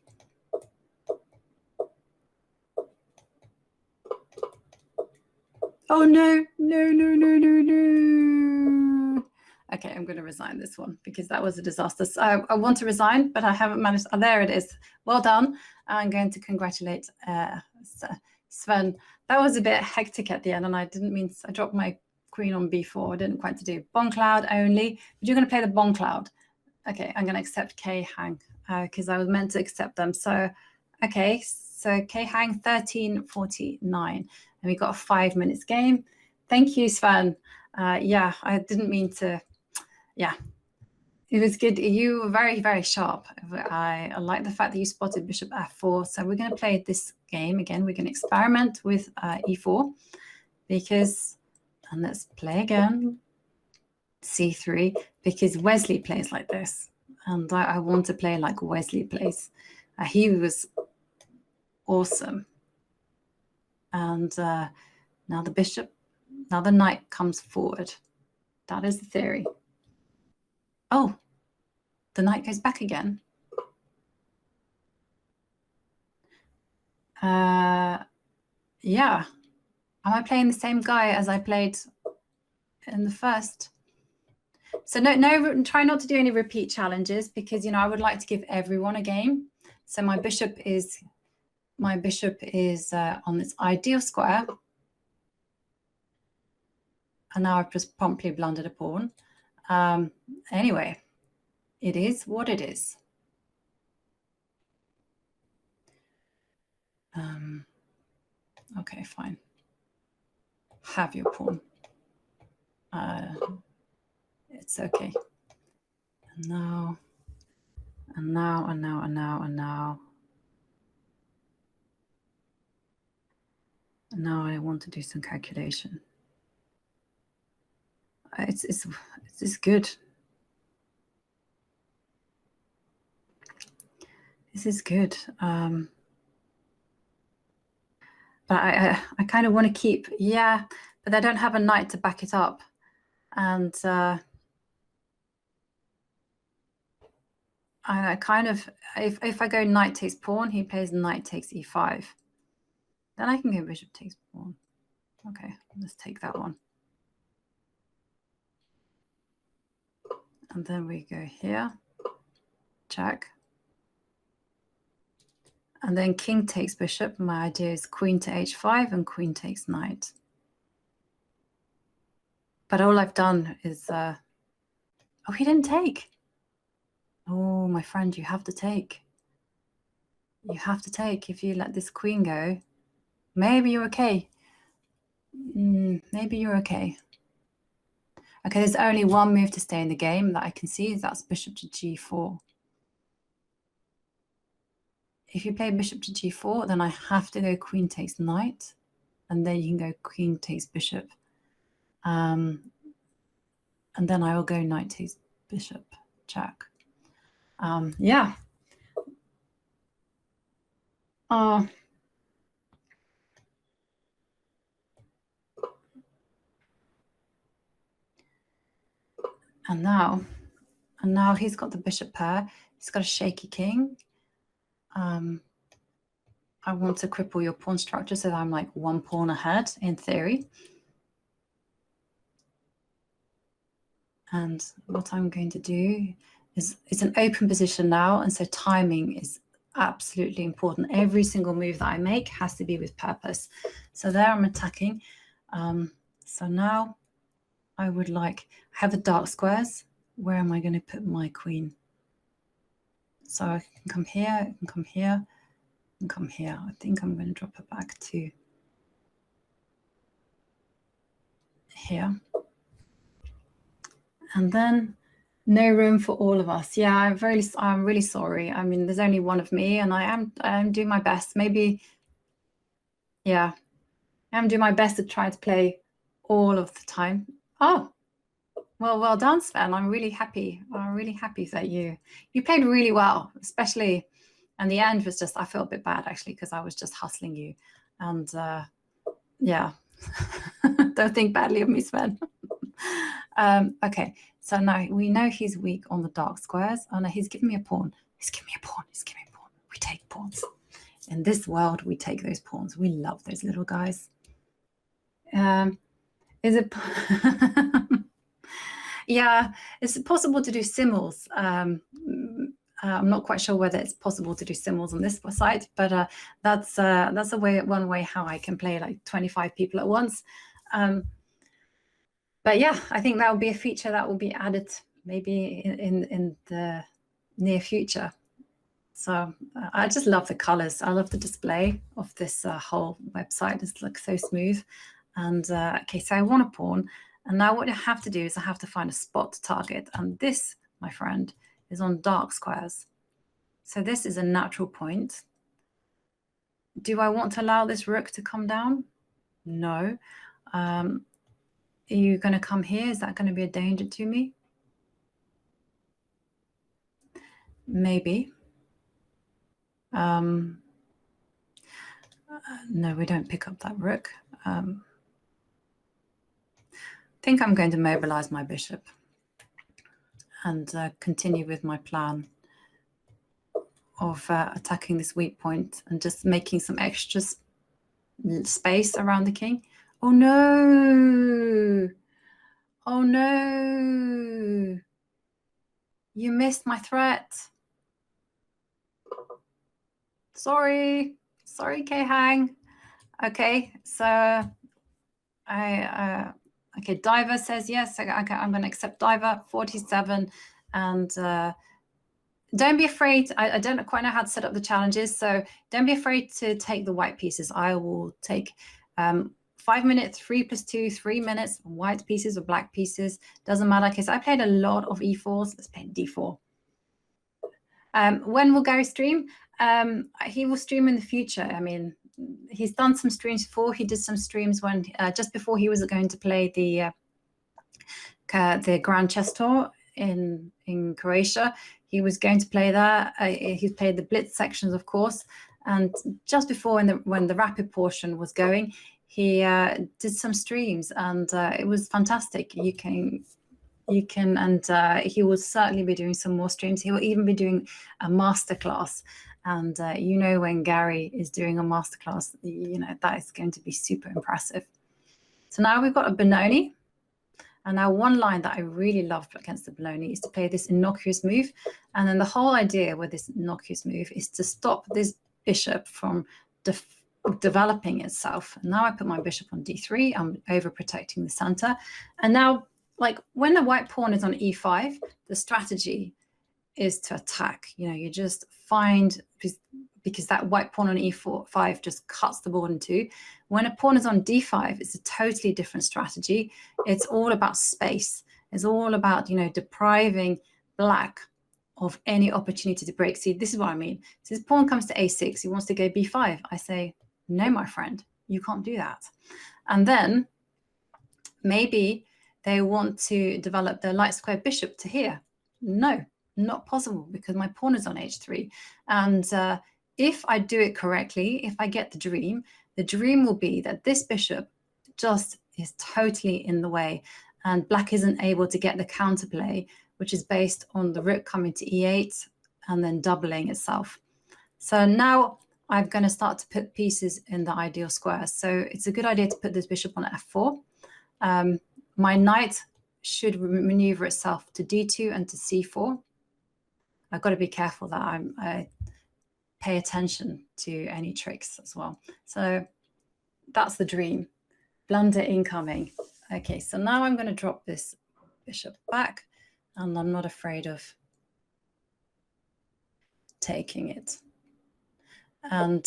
Oh, no. Okay, I'm going to resign this one because that was a disaster. So I want to resign, but I haven't managed. Oh, there it is. Well done. I'm going to congratulate Sven. That was a bit hectic at the end, and I didn't mean I dropped my queen on b4. I didn't quite to do Bong Cloud only. But you're going to play the Bong Cloud. Okay, I'm going to accept K Hang because I was meant to accept them. So, okay, so K Hang 13:49, and we got a 5 minutes game. Thank you, Sven. Yeah, I didn't mean to. Yeah, it was good. You were very, very sharp. I like the fact that you spotted bishop f4. So we're going to play this game again. We're going to experiment with e4 because, and let's play again, c3, because Wesley plays like this. And I want to play like Wesley plays. He was awesome. And now the bishop, now the knight comes forward. That is the theory. Oh, the knight goes back again. Yeah. Am I playing the same guy as I played in the first? So no, try not to do any repeat challenges, because, you know, I would like to give everyone a game. So my bishop is on this ideal square. And now I've just promptly blundered a pawn. Anyway, it is what it is. Okay, fine. Have your pawn. It's okay. And now. Now I want to do some calculation. It's good. This is good. But I kind of want to keep, yeah, but I don't have a knight to back it up. And I kind of, if I go knight takes pawn, he plays knight takes e5. Then I can go bishop takes pawn. Okay, let's take that one. And then we go here, check. And then king takes bishop. My idea is queen to h5 and queen takes knight. But all I've done is, oh, he didn't take. Oh, my friend, you have to take. You have to take. If you let this queen go, maybe you're okay. Maybe you're okay. Okay, there's only one move to stay in the game that I can see. That's bishop to g4. If you play bishop to g4, then I have to go queen takes knight. And then you can go queen takes bishop. And then I will go knight takes bishop, check. Yeah. And now he's got the bishop pair. He's got a shaky king. I want to cripple your pawn structure so that I'm like one pawn ahead in theory. And what I'm going to do is, it's an open position now, and so timing is absolutely important. Every single move that I make has to be with purpose. So there I'm attacking. So now I would like, I have the dark squares. Where am I going to put my queen? So I can come here, I can come here, and come here. I think I'm going to drop it back to here. And then no room for all of us. Yeah, I'm really sorry. I mean, there's only one of me, and I am doing my best. Maybe, yeah, I'm doing my best to try to play all of the time. Oh, well done, Sven. I'm really happy. I'm really happy that you played really well, especially, and the end was just, I felt a bit bad actually, because I was just hustling you. And yeah, don't think badly of me, Sven. Okay, so now we know he's weak on the dark squares. Oh no, he's giving me a pawn. He's giving me a pawn. He's giving me a pawn. We take pawns. In this world, we take those pawns. We love those little guys. Is it? Yeah, it's possible to do simuls. I'm not quite sure whether it's possible to do simuls on this site, but that's a way, one way how I can play like 25 people at once. But yeah, I think that will be a feature that will be added maybe in the near future. So I just love the colors. I love the display of this whole website. It looks so smooth. And okay, so I want a pawn. And now what I have to do is I have to find a spot to target. And this, my friend, is on dark squares. So this is a natural point. Do I want to allow this rook to come down? No. Are you going to come here? Is that going to be a danger to me? Maybe. No, we don't pick up that rook. think I'm going to mobilize my bishop and continue with my plan of attacking this weak point and just making some extra space around the king. Oh no! Oh no! You missed my threat. Sorry, K-Hang. Okay, so okay, Diver says yes. Okay, I'm going to accept Diver 47, and don't be afraid. I don't quite know how to set up the challenges, so don't be afraid to take the white pieces. I will take 5 minutes, 3 + 2, 3 minutes, white pieces or black pieces. Doesn't matter. Okay, so I played a lot of e4s. Let's play d4. When will Gary stream? He will stream in the future. I mean, he's done some streams before. He did some streams when just before he was going to play the Grand Chess Tour in Croatia. He was going to play there. He played the Blitz sections, of course, and just before when the rapid portion was going, he did some streams, and it was fantastic. You can, and he will certainly be doing some more streams. He will even be doing a masterclass. And you know, when Gary is doing a masterclass, you know, that is going to be super impressive. So now we've got a Benoni. And now one line that I really love against the Benoni is to play this innocuous move. And then the whole idea with this innocuous move is to stop this bishop from developing itself. And now I put my bishop on d3. I'm overprotecting the center. And now, like, when the white pawn is on e5, the strategy is to attack. You know, you just find, because that white pawn on e5 just cuts the board in two. When a pawn is on d5, it's a totally different strategy. It's all about space. It's all about, you know, depriving black of any opportunity to break. See, this is what I mean. So his pawn comes to a6. He wants to go b5. I say, no, my friend, you can't do that. And then maybe they want to develop their light square bishop to here. No, not possible, because my pawn is on h3. And if I do it correctly, if I get the dream will be that this bishop just is totally in the way, and black isn't able to get the counterplay, which is based on the rook coming to e8 and then doubling itself. So now I'm going to start to put pieces in the ideal square. So it's a good idea to put this bishop on f4. My knight should maneuver itself to d2 and to c4. I've got to be careful that I pay attention to any tricks as well. So that's the dream. Blunder incoming. Okay, so now I'm going to drop this bishop back, and I'm not afraid of taking it. And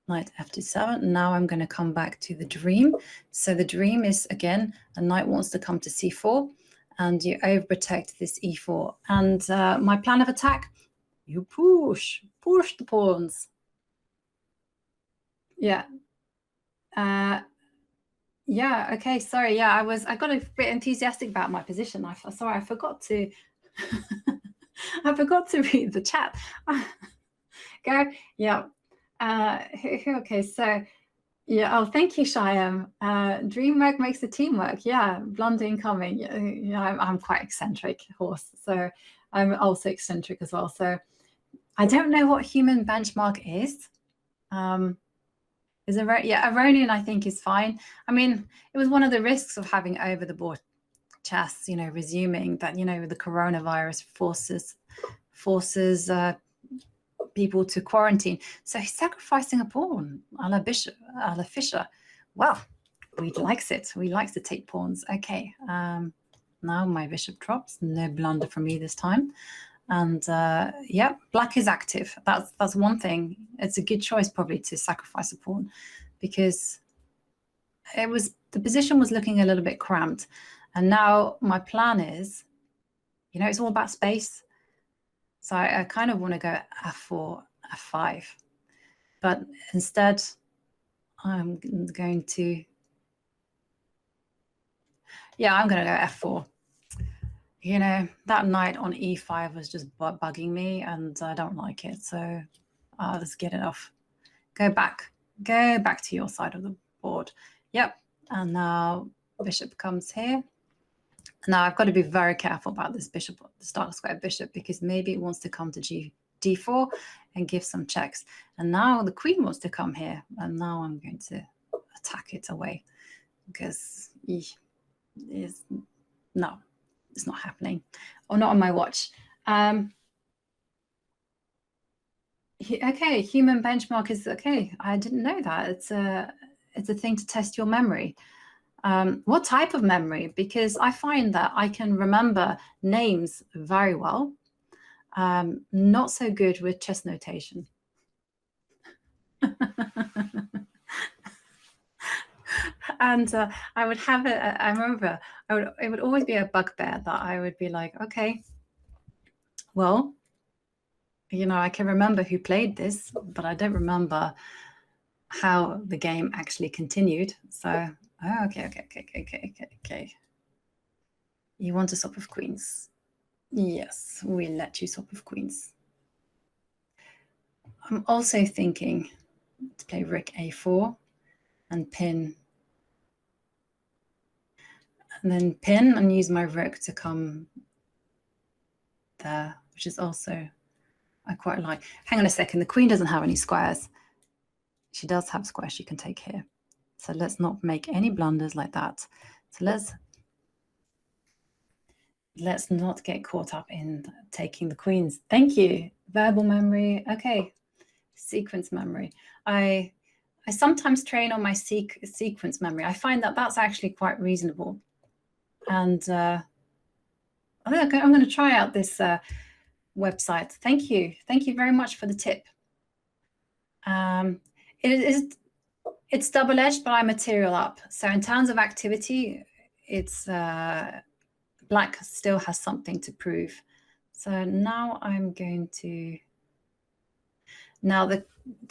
knight f7. Now I'm going to come back to the dream. So the dream is, again, a knight wants to come to c4, and you overprotect this e4. And my plan of attack, you push the pawns. Yeah. Yeah, okay, sorry. Yeah, I got a bit enthusiastic about my position. Sorry, I forgot to I forgot to read the chat. Go, yeah. Okay, so yeah, oh, thank you, Shyam. Dream work makes the team work. Yeah, blunder incoming. Yeah, I'm quite eccentric horse, so I'm also eccentric as well. So I don't know what human benchmark is. Is Iranian, I think, is fine. I mean, it was one of the risks of having over the board chess, you know, resuming that, you know, the coronavirus forces people to quarantine. So he's sacrificing a pawn, a la Bishop, a la Fischer. Well, we likes it. We likes to take pawns. Okay. Now my bishop drops. No blunder from me this time. And yeah, black is active. That's one thing. It's a good choice probably to sacrifice a pawn, because the position was looking a little bit cramped. And now my plan is, you know, it's all about space. So I kind of want to go f4, f5. But instead, I'm going to, yeah, I'm going to go f4. You know, that knight on e5 was just bugging me, and I don't like it. So I'll just get it off. Go back to your side of the board. Yep. And now bishop comes here. Now I've got to be very careful about this bishop, this dark square bishop, because maybe it wants to come to d4 and give some checks. And now the queen wants to come here, and now I'm going to attack it away because no, it's not happening, or not on my watch. Okay, human benchmark is okay. I didn't know that. It's a thing to test your memory. What type of memory? Because I find that I can remember names very well. Not so good with chess notation. And I would have it. I remember it would always be a bugbear that I would be like, okay, well, you know, I can remember who played this, but I don't remember how the game actually continued. So, oh, okay. You want to swap of queens? Yes, we let you swap of queens. I'm also thinking to play rook a4 and pin. And then pin and use my rook to come there, which is also, I quite like. Hang on a second, the queen doesn't have any squares. She does have squares she can take here. So let's not make any blunders like that. So let's not get caught up in taking the queens. Thank you. Verbal memory. Okay. Sequence memory. I sometimes train on my sequence memory. I find that that's actually quite reasonable. And I'm going to try out this website. Thank you. Thank you very much for the tip. It's double-edged, but I material up. So in terms of activity, it's black still has something to prove. So now I'm going to. Now the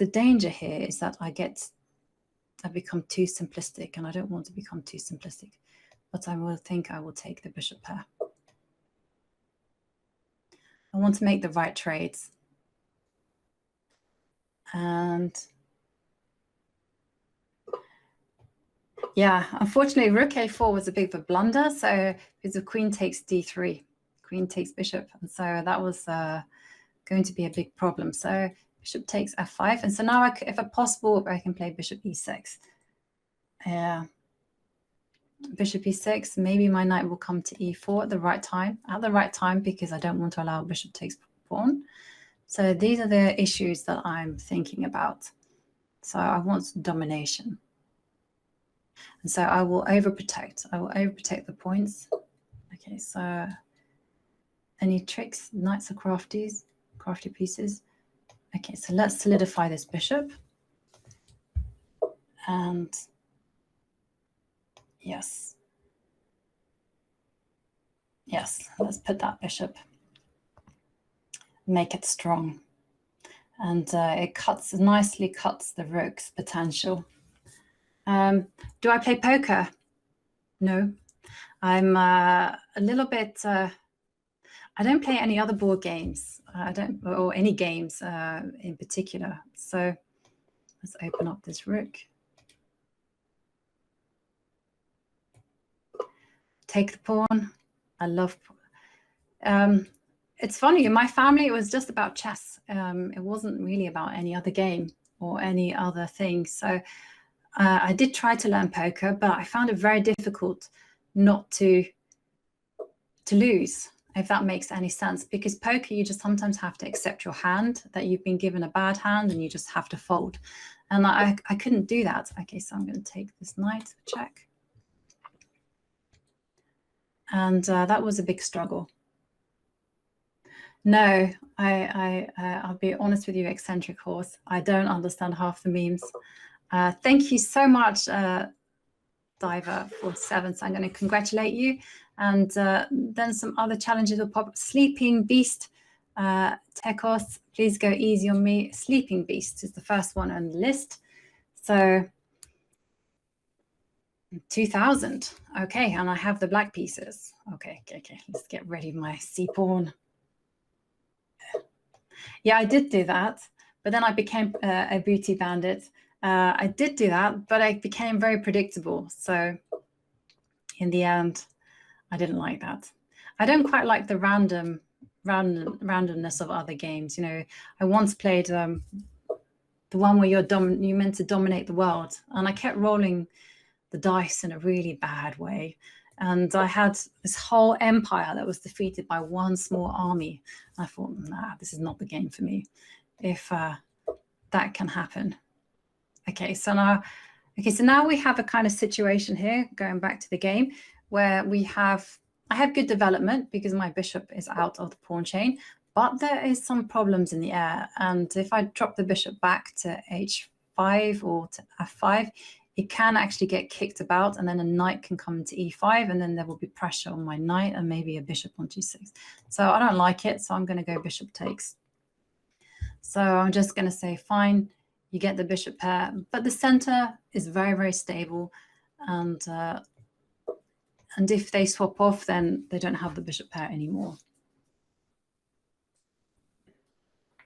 danger here is that I become too simplistic, and I don't want to become too simplistic. But I will think I will take the bishop pair. I want to make the right trades. And yeah, unfortunately, rook a4 was a bit of a blunder. So because the queen takes d3, queen takes bishop. And so that was going to be a big problem. So bishop takes f5. And so now, if possible, I can play bishop e6. Yeah. Bishop e6, maybe my knight will come to e4 at the right time, because I don't want to allow bishop takes pawn. So these are the issues that I'm thinking about. So I want domination. And so I will overprotect. I will overprotect the points. Okay, so any tricks? Knights are crafty pieces. Okay, so let's solidify this bishop. And yes, let's put that bishop. Make it strong. And it nicely cuts the rook's potential. Do I play poker? No. I'm a little bit, I don't play any other board games. Or any games in particular. So let's open up this rook. Take the pawn. I love. It's funny, in my family, it was just about chess. It wasn't really about any other game or any other thing. So I did try to learn poker, but I found it very difficult not to lose, if that makes any sense. Because poker, you just sometimes have to accept your hand, that you've been given a bad hand, and you just have to fold. And I couldn't do that. Okay, so I'm going to take this knight, check. And that was a big struggle. No, I'll be honest with you, eccentric horse. I don't understand half the memes. Thank you so much, Diver47. So I'm going to congratulate you. And then some other challenges will pop up. Sleeping Beast, Tekos, please go easy on me. Sleeping Beast is the first one on the list. So 2000. Okay, and I have the black pieces. Okay. Let's get ready my c-pawn. Yeah, I did do that, but then I became a booty bandit. I did do that, but I became very predictable. So in the end, I didn't like that. I don't quite like the randomness of other games. You know, I once played the one where you're meant to dominate the world, and I kept rolling the dice in a really bad way. And I had this whole empire that was defeated by one small army. I thought, nah, this is not the game for me. If that can happen. Okay, so now we have a kind of situation here, going back to the game, where I have good development because my bishop is out of the pawn chain, but there is some problems in the air. And if I drop the bishop back to h5 or to f5, it can actually get kicked about, and then a knight can come to e5, and then there will be pressure on my knight and maybe a bishop on g6. So I don't like it, so I'm going to go bishop takes. So I'm just going to say, fine, you get the bishop pair, but the center is very, very stable. And if they swap off, then they don't have the bishop pair anymore.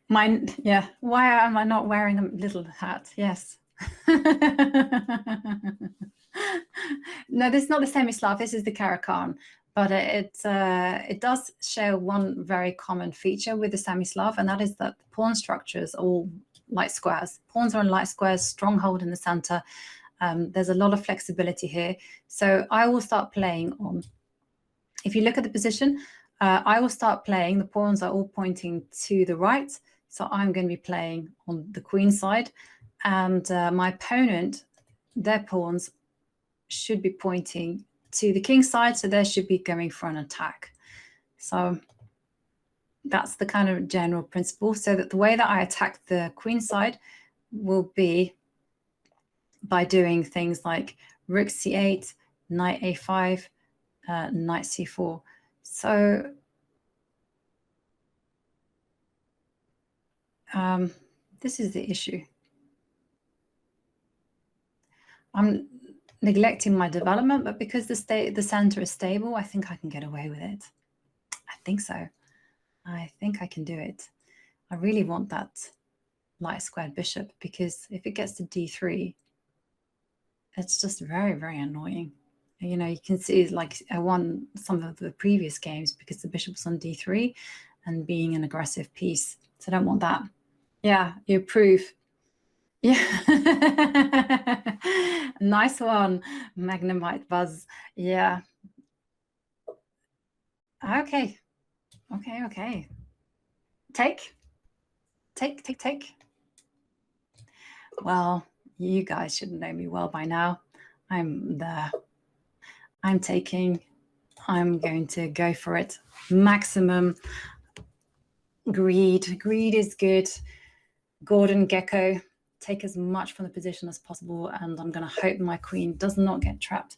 Mine, yeah. Why am I not wearing a little hat? Yes. No, this is not the Semislav. This is the Caracan. But it does share one very common feature with the Semislav, and that is that the pawn structures are all light squares. Pawns are in light squares, stronghold in the center. There's a lot of flexibility here. So I will start playing on, if you look at the position, I will start playing, the pawns are all pointing to the right. So I'm going to be playing on the queen side. And my opponent, their pawns should be pointing to the king side. So they should be going for an attack. So that's the kind of general principle. So that the way that I attack the queen side will be by doing things like rook c8, knight a5, knight c4. So this is the issue. I'm neglecting my development, but because the center is stable, I think I can get away with it. I think so. I think I can do it. I really want that light squared bishop, because if it gets to d3, it's just very, very annoying. You know, you can see, like, I won some of the previous games because the bishop was on d3 and being an aggressive piece. So I don't want that. Yeah, you approve. Yeah. Nice one, Magnemite Buzz. Yeah. Okay. Okay. Take. Well, you guys should know me well by now. I'm there. I'm taking. I'm going to go for it. Maximum greed. Greed is good. Gordon Gecko. Take as much from the position as possible, and I'm going to hope my queen does not get trapped.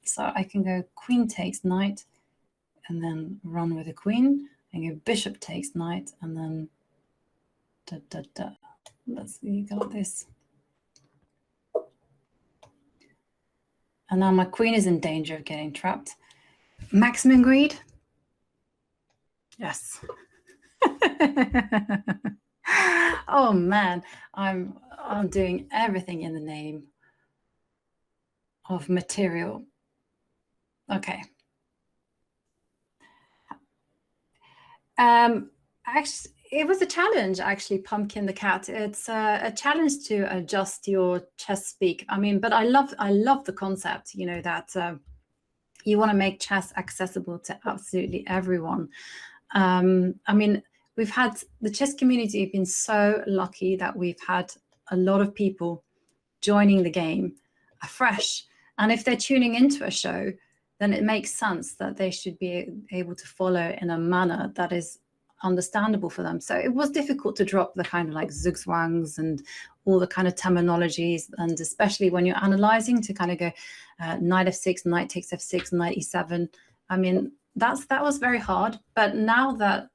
So I can go queen takes knight, and then run with the queen, and go bishop takes knight, and then let's see, you got this. And now my queen is in danger of getting trapped. Maximum greed. Yes. Oh man, I'm doing everything in the name of material. Okay. Actually, it was a challenge, actually, Pumpkin the Cat. It's a challenge to adjust your chess speak. I mean, but I love the concept, you know, that you want to make chess accessible to absolutely everyone. I mean, we've had the chess community have been so lucky that we've had a lot of people joining the game afresh. And if they're tuning into a show, then it makes sense that they should be able to follow in a manner that is understandable for them. So it was difficult to drop the kind of like zugzwangs and all the kind of terminologies, and especially when you're analyzing, to kind of go knight f6, knight takes f6, knight e7. I mean, that was very hard. But now that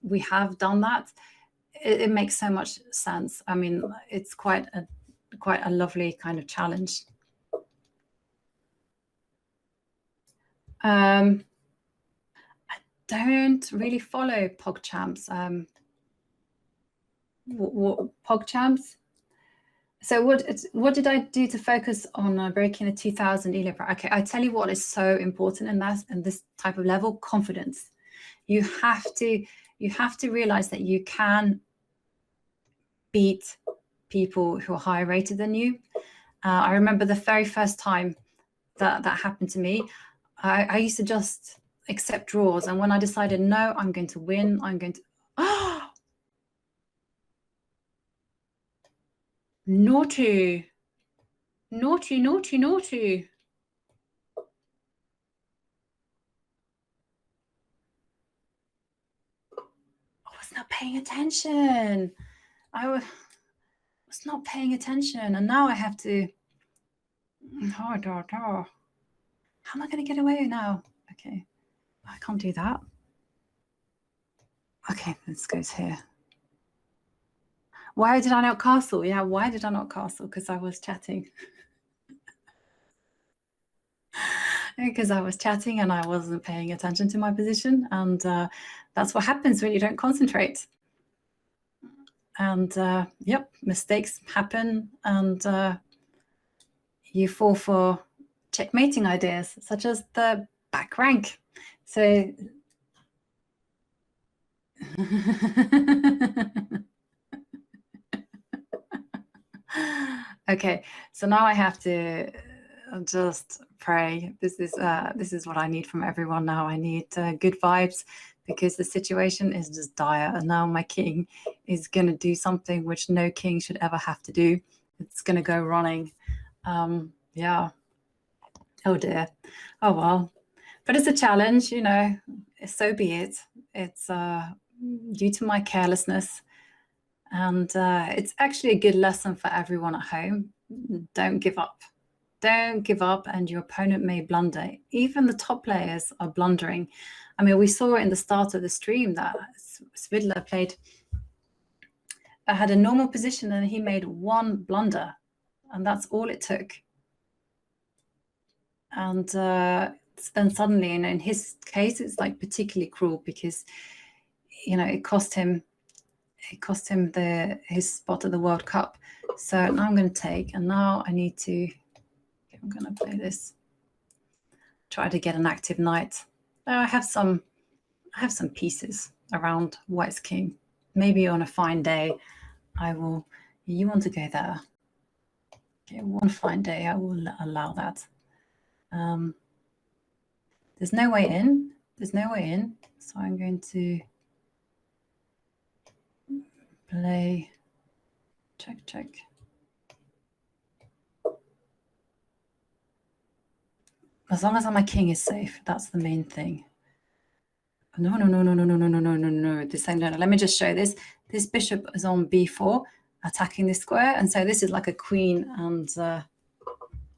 we have done that, it makes so much sense. I mean, it's quite a lovely kind of challenge. I don't really follow PogChamps. What PogChamps? So what did I do to focus on breaking the 2000 Elo Pro? Okay, I tell you what is so important in that, and this type of level, confidence. You have to realize that you can beat people who are higher rated than you. I remember the very first time that happened to me. I used to just accept draws, and when I decided, no, I'm going to win, I'm going to, naughty, naughty, naughty, naughty. I was not paying attention. I was not paying attention, and now I have to, how am I going to get away now? Okay, I can't do that. Okay, this goes here. Why did I not castle? Yeah, why did I not castle? Because I was chatting. Because I was chatting and I wasn't paying attention to my position. And that's what happens when you don't concentrate. And yep, mistakes happen, and you fall for checkmating ideas, such as the back rank. So okay, so now I have to just pray. This is what I need from everyone now. I need good vibes, because the situation is just dire, and now my king is going to do something which no king should ever have to do. It's going to go running. Yeah. Oh dear. Oh well. But it's a challenge, you know. So be it. It's due to my carelessness. And it's actually a good lesson for everyone at home. Don't give up. Don't give up, and your opponent may blunder. Even the top players are blundering. I mean, we saw in the start of the stream that Svidler had a normal position and he made one blunder, and that's all it took. And then suddenly, and in his case, it's like particularly cruel, because, you know, it cost him his spot at the World Cup. So now I'm going to take, and now I need to, I'm going to play this, try to get an active knight. I have some pieces around White's king. Maybe on a fine day I will, you want to go there. Okay, one fine day I will allow that. There's no way in. There's no way in. So I'm going to play check, check. As long as my king is safe, that's the main thing. No. This ain't, no. Let me just show this. This bishop is on b4, attacking this square, and so this is like a queen and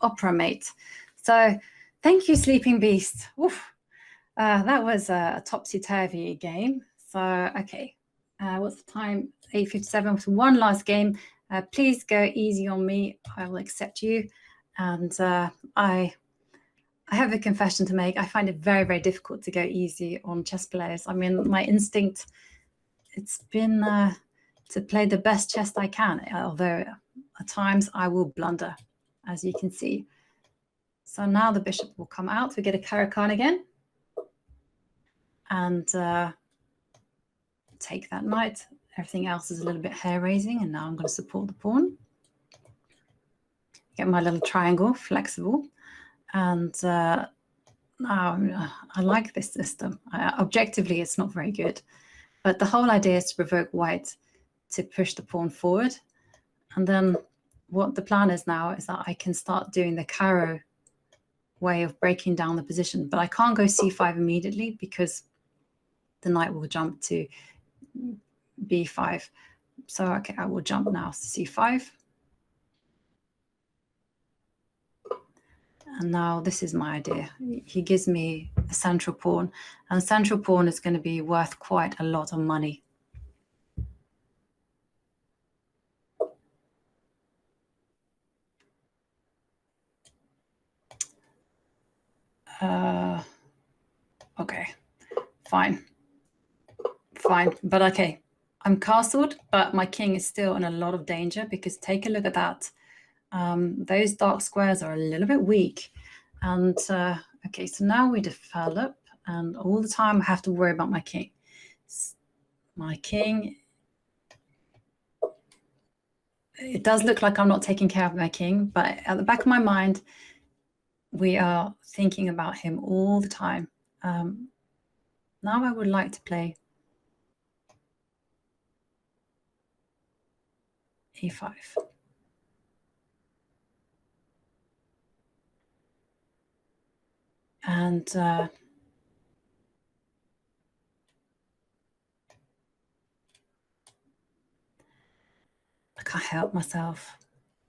opera mate. So thank you, Sleeping Beast. Oof. That was a topsy-turvy game. So okay, what's the time? 8:57. One last game. Please go easy on me. I will accept you. And I have a confession to make. I find it very, very difficult to go easy on chess players. I mean, my instinct, it's been to play the best chess I can, although at times I will blunder, as you can see. So now the bishop will come out. We get a Caro-Kann again. And take that knight. Everything else is a little bit hair-raising, and now I'm going to support the pawn. Get my little triangle flexible. And now I like this system. Objectively, it's not very good. But the whole idea is to provoke White to push the pawn forward. And then what the plan is now is that I can start doing the Caro way of breaking down the position. But I can't go c5 immediately, because the knight will jump to b5. So, okay, I will jump now to c5. And now this is my idea. He gives me a central pawn, and the central pawn is going to be worth quite a lot of money. Okay, fine, but okay. I'm castled, but my king is still in a lot of danger because take a look at that. Those dark squares are a little bit weak. And okay, so now we develop, and all the time I have to worry about my king. My king, it does look like I'm not taking care of my king, but at the back of my mind, we are thinking about him all the time. Now I would like to play e5. And I can't help myself.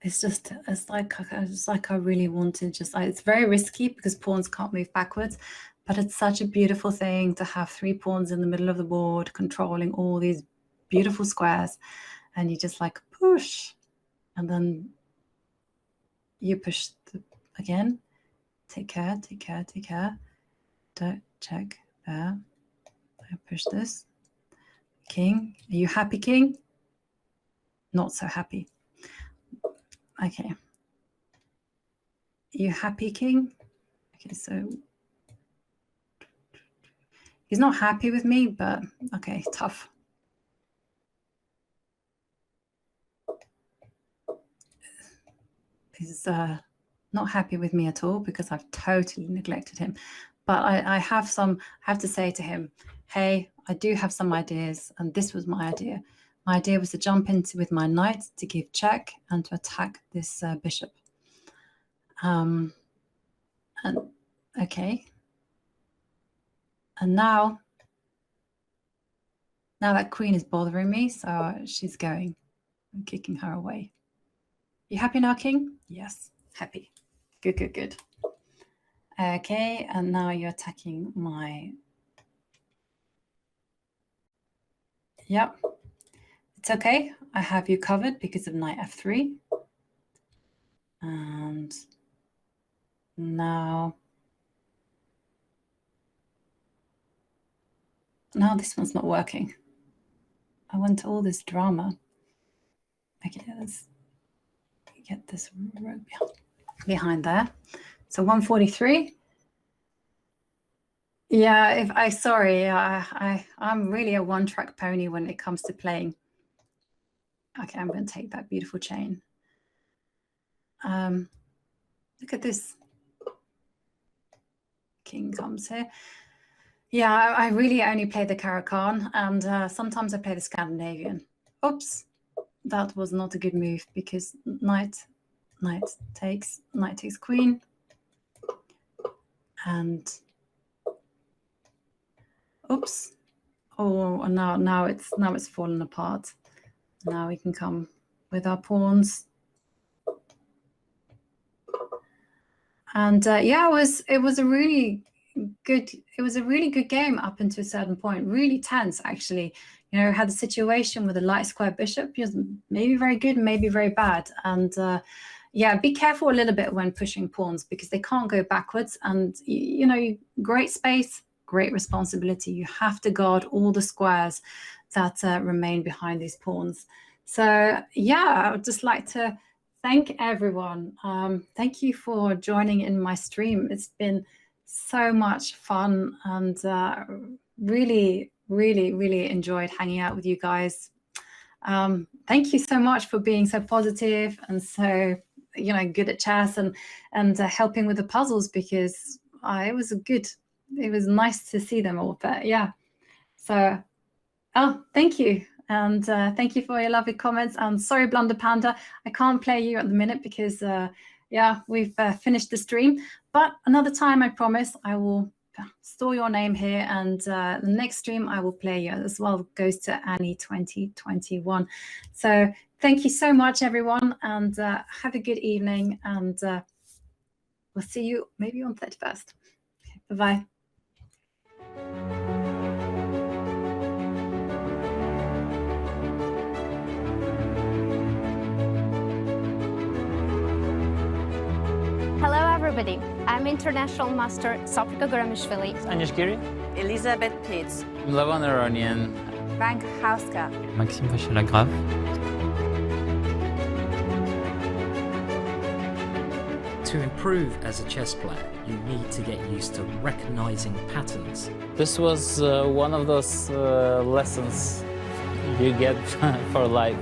It's like I really want to just, it's very risky because pawns can't move backwards, but it's such a beautiful thing to have 3 pawns in the middle of the board controlling all these beautiful squares, and you just like push, and then you push again. Take care, take care, take care. Don't check there. I push this. King, are you happy, king? Not so happy. Okay. You happy, king? Okay, so he's not happy with me, but okay, tough. He's not happy with me at all because I've totally neglected him. But I have to say to him, hey, I do have some ideas, and this was my idea. My idea was to jump into with my knight to give check and to attack this bishop. And okay. And now that queen is bothering me, so she's going. I'm kicking her away. You happy now, king? Yes, happy. Good, good, good. Okay, and now you're attacking my... Yep. It's okay. I have you covered because of knight f3. And now this one's not working. I went to all this drama. Okay, let's get this rook behind there. So 143. Yeah, I'm really a one-track pony when it comes to playing. Okay, I'm going to take that beautiful chain. Look at this. King comes here. Yeah, I really only play the Caro-Kann, and sometimes I play the Scandinavian. Oops, that was not a good move because knight takes queen, and oops. Oh, now it's fallen apart. Now we can come with our pawns. And yeah, it was a really good game up until a certain point. Really tense, actually. You know, had a situation with a light square bishop. He was maybe very good, maybe very bad. And yeah, be careful a little bit when pushing pawns because they can't go backwards. And you know, great space, great responsibility. You have to guard all the squares that remain behind these pawns. So yeah, I would just like to thank everyone. Thank you for joining in my stream. It's been so much fun, and really enjoyed hanging out with you guys. Thank you so much for being so positive and so, you know, good at chess and helping with the puzzles, because it was nice to see them all. But yeah, so thank you. And thank you for your lovely comments. And sorry, Blunder Panda, I can't play you at the minute because, yeah, we've finished the stream. But another time, I promise, I will store your name here. And the next stream, I will play you as well. Goes to Annie 2021. So thank you so much, everyone. And have a good evening. And we'll see you maybe on 31st. Okay, bye-bye. Hello, everybody. I'm International Master Sofika Goramishvili. Anishgiri. Elizabeth Pitts. Levon Aronian. Jovanka Houska. Maxime Vacher-Lagrave. To improve as a chess player, you need to get used to recognizing patterns. This was one of those lessons you get for life.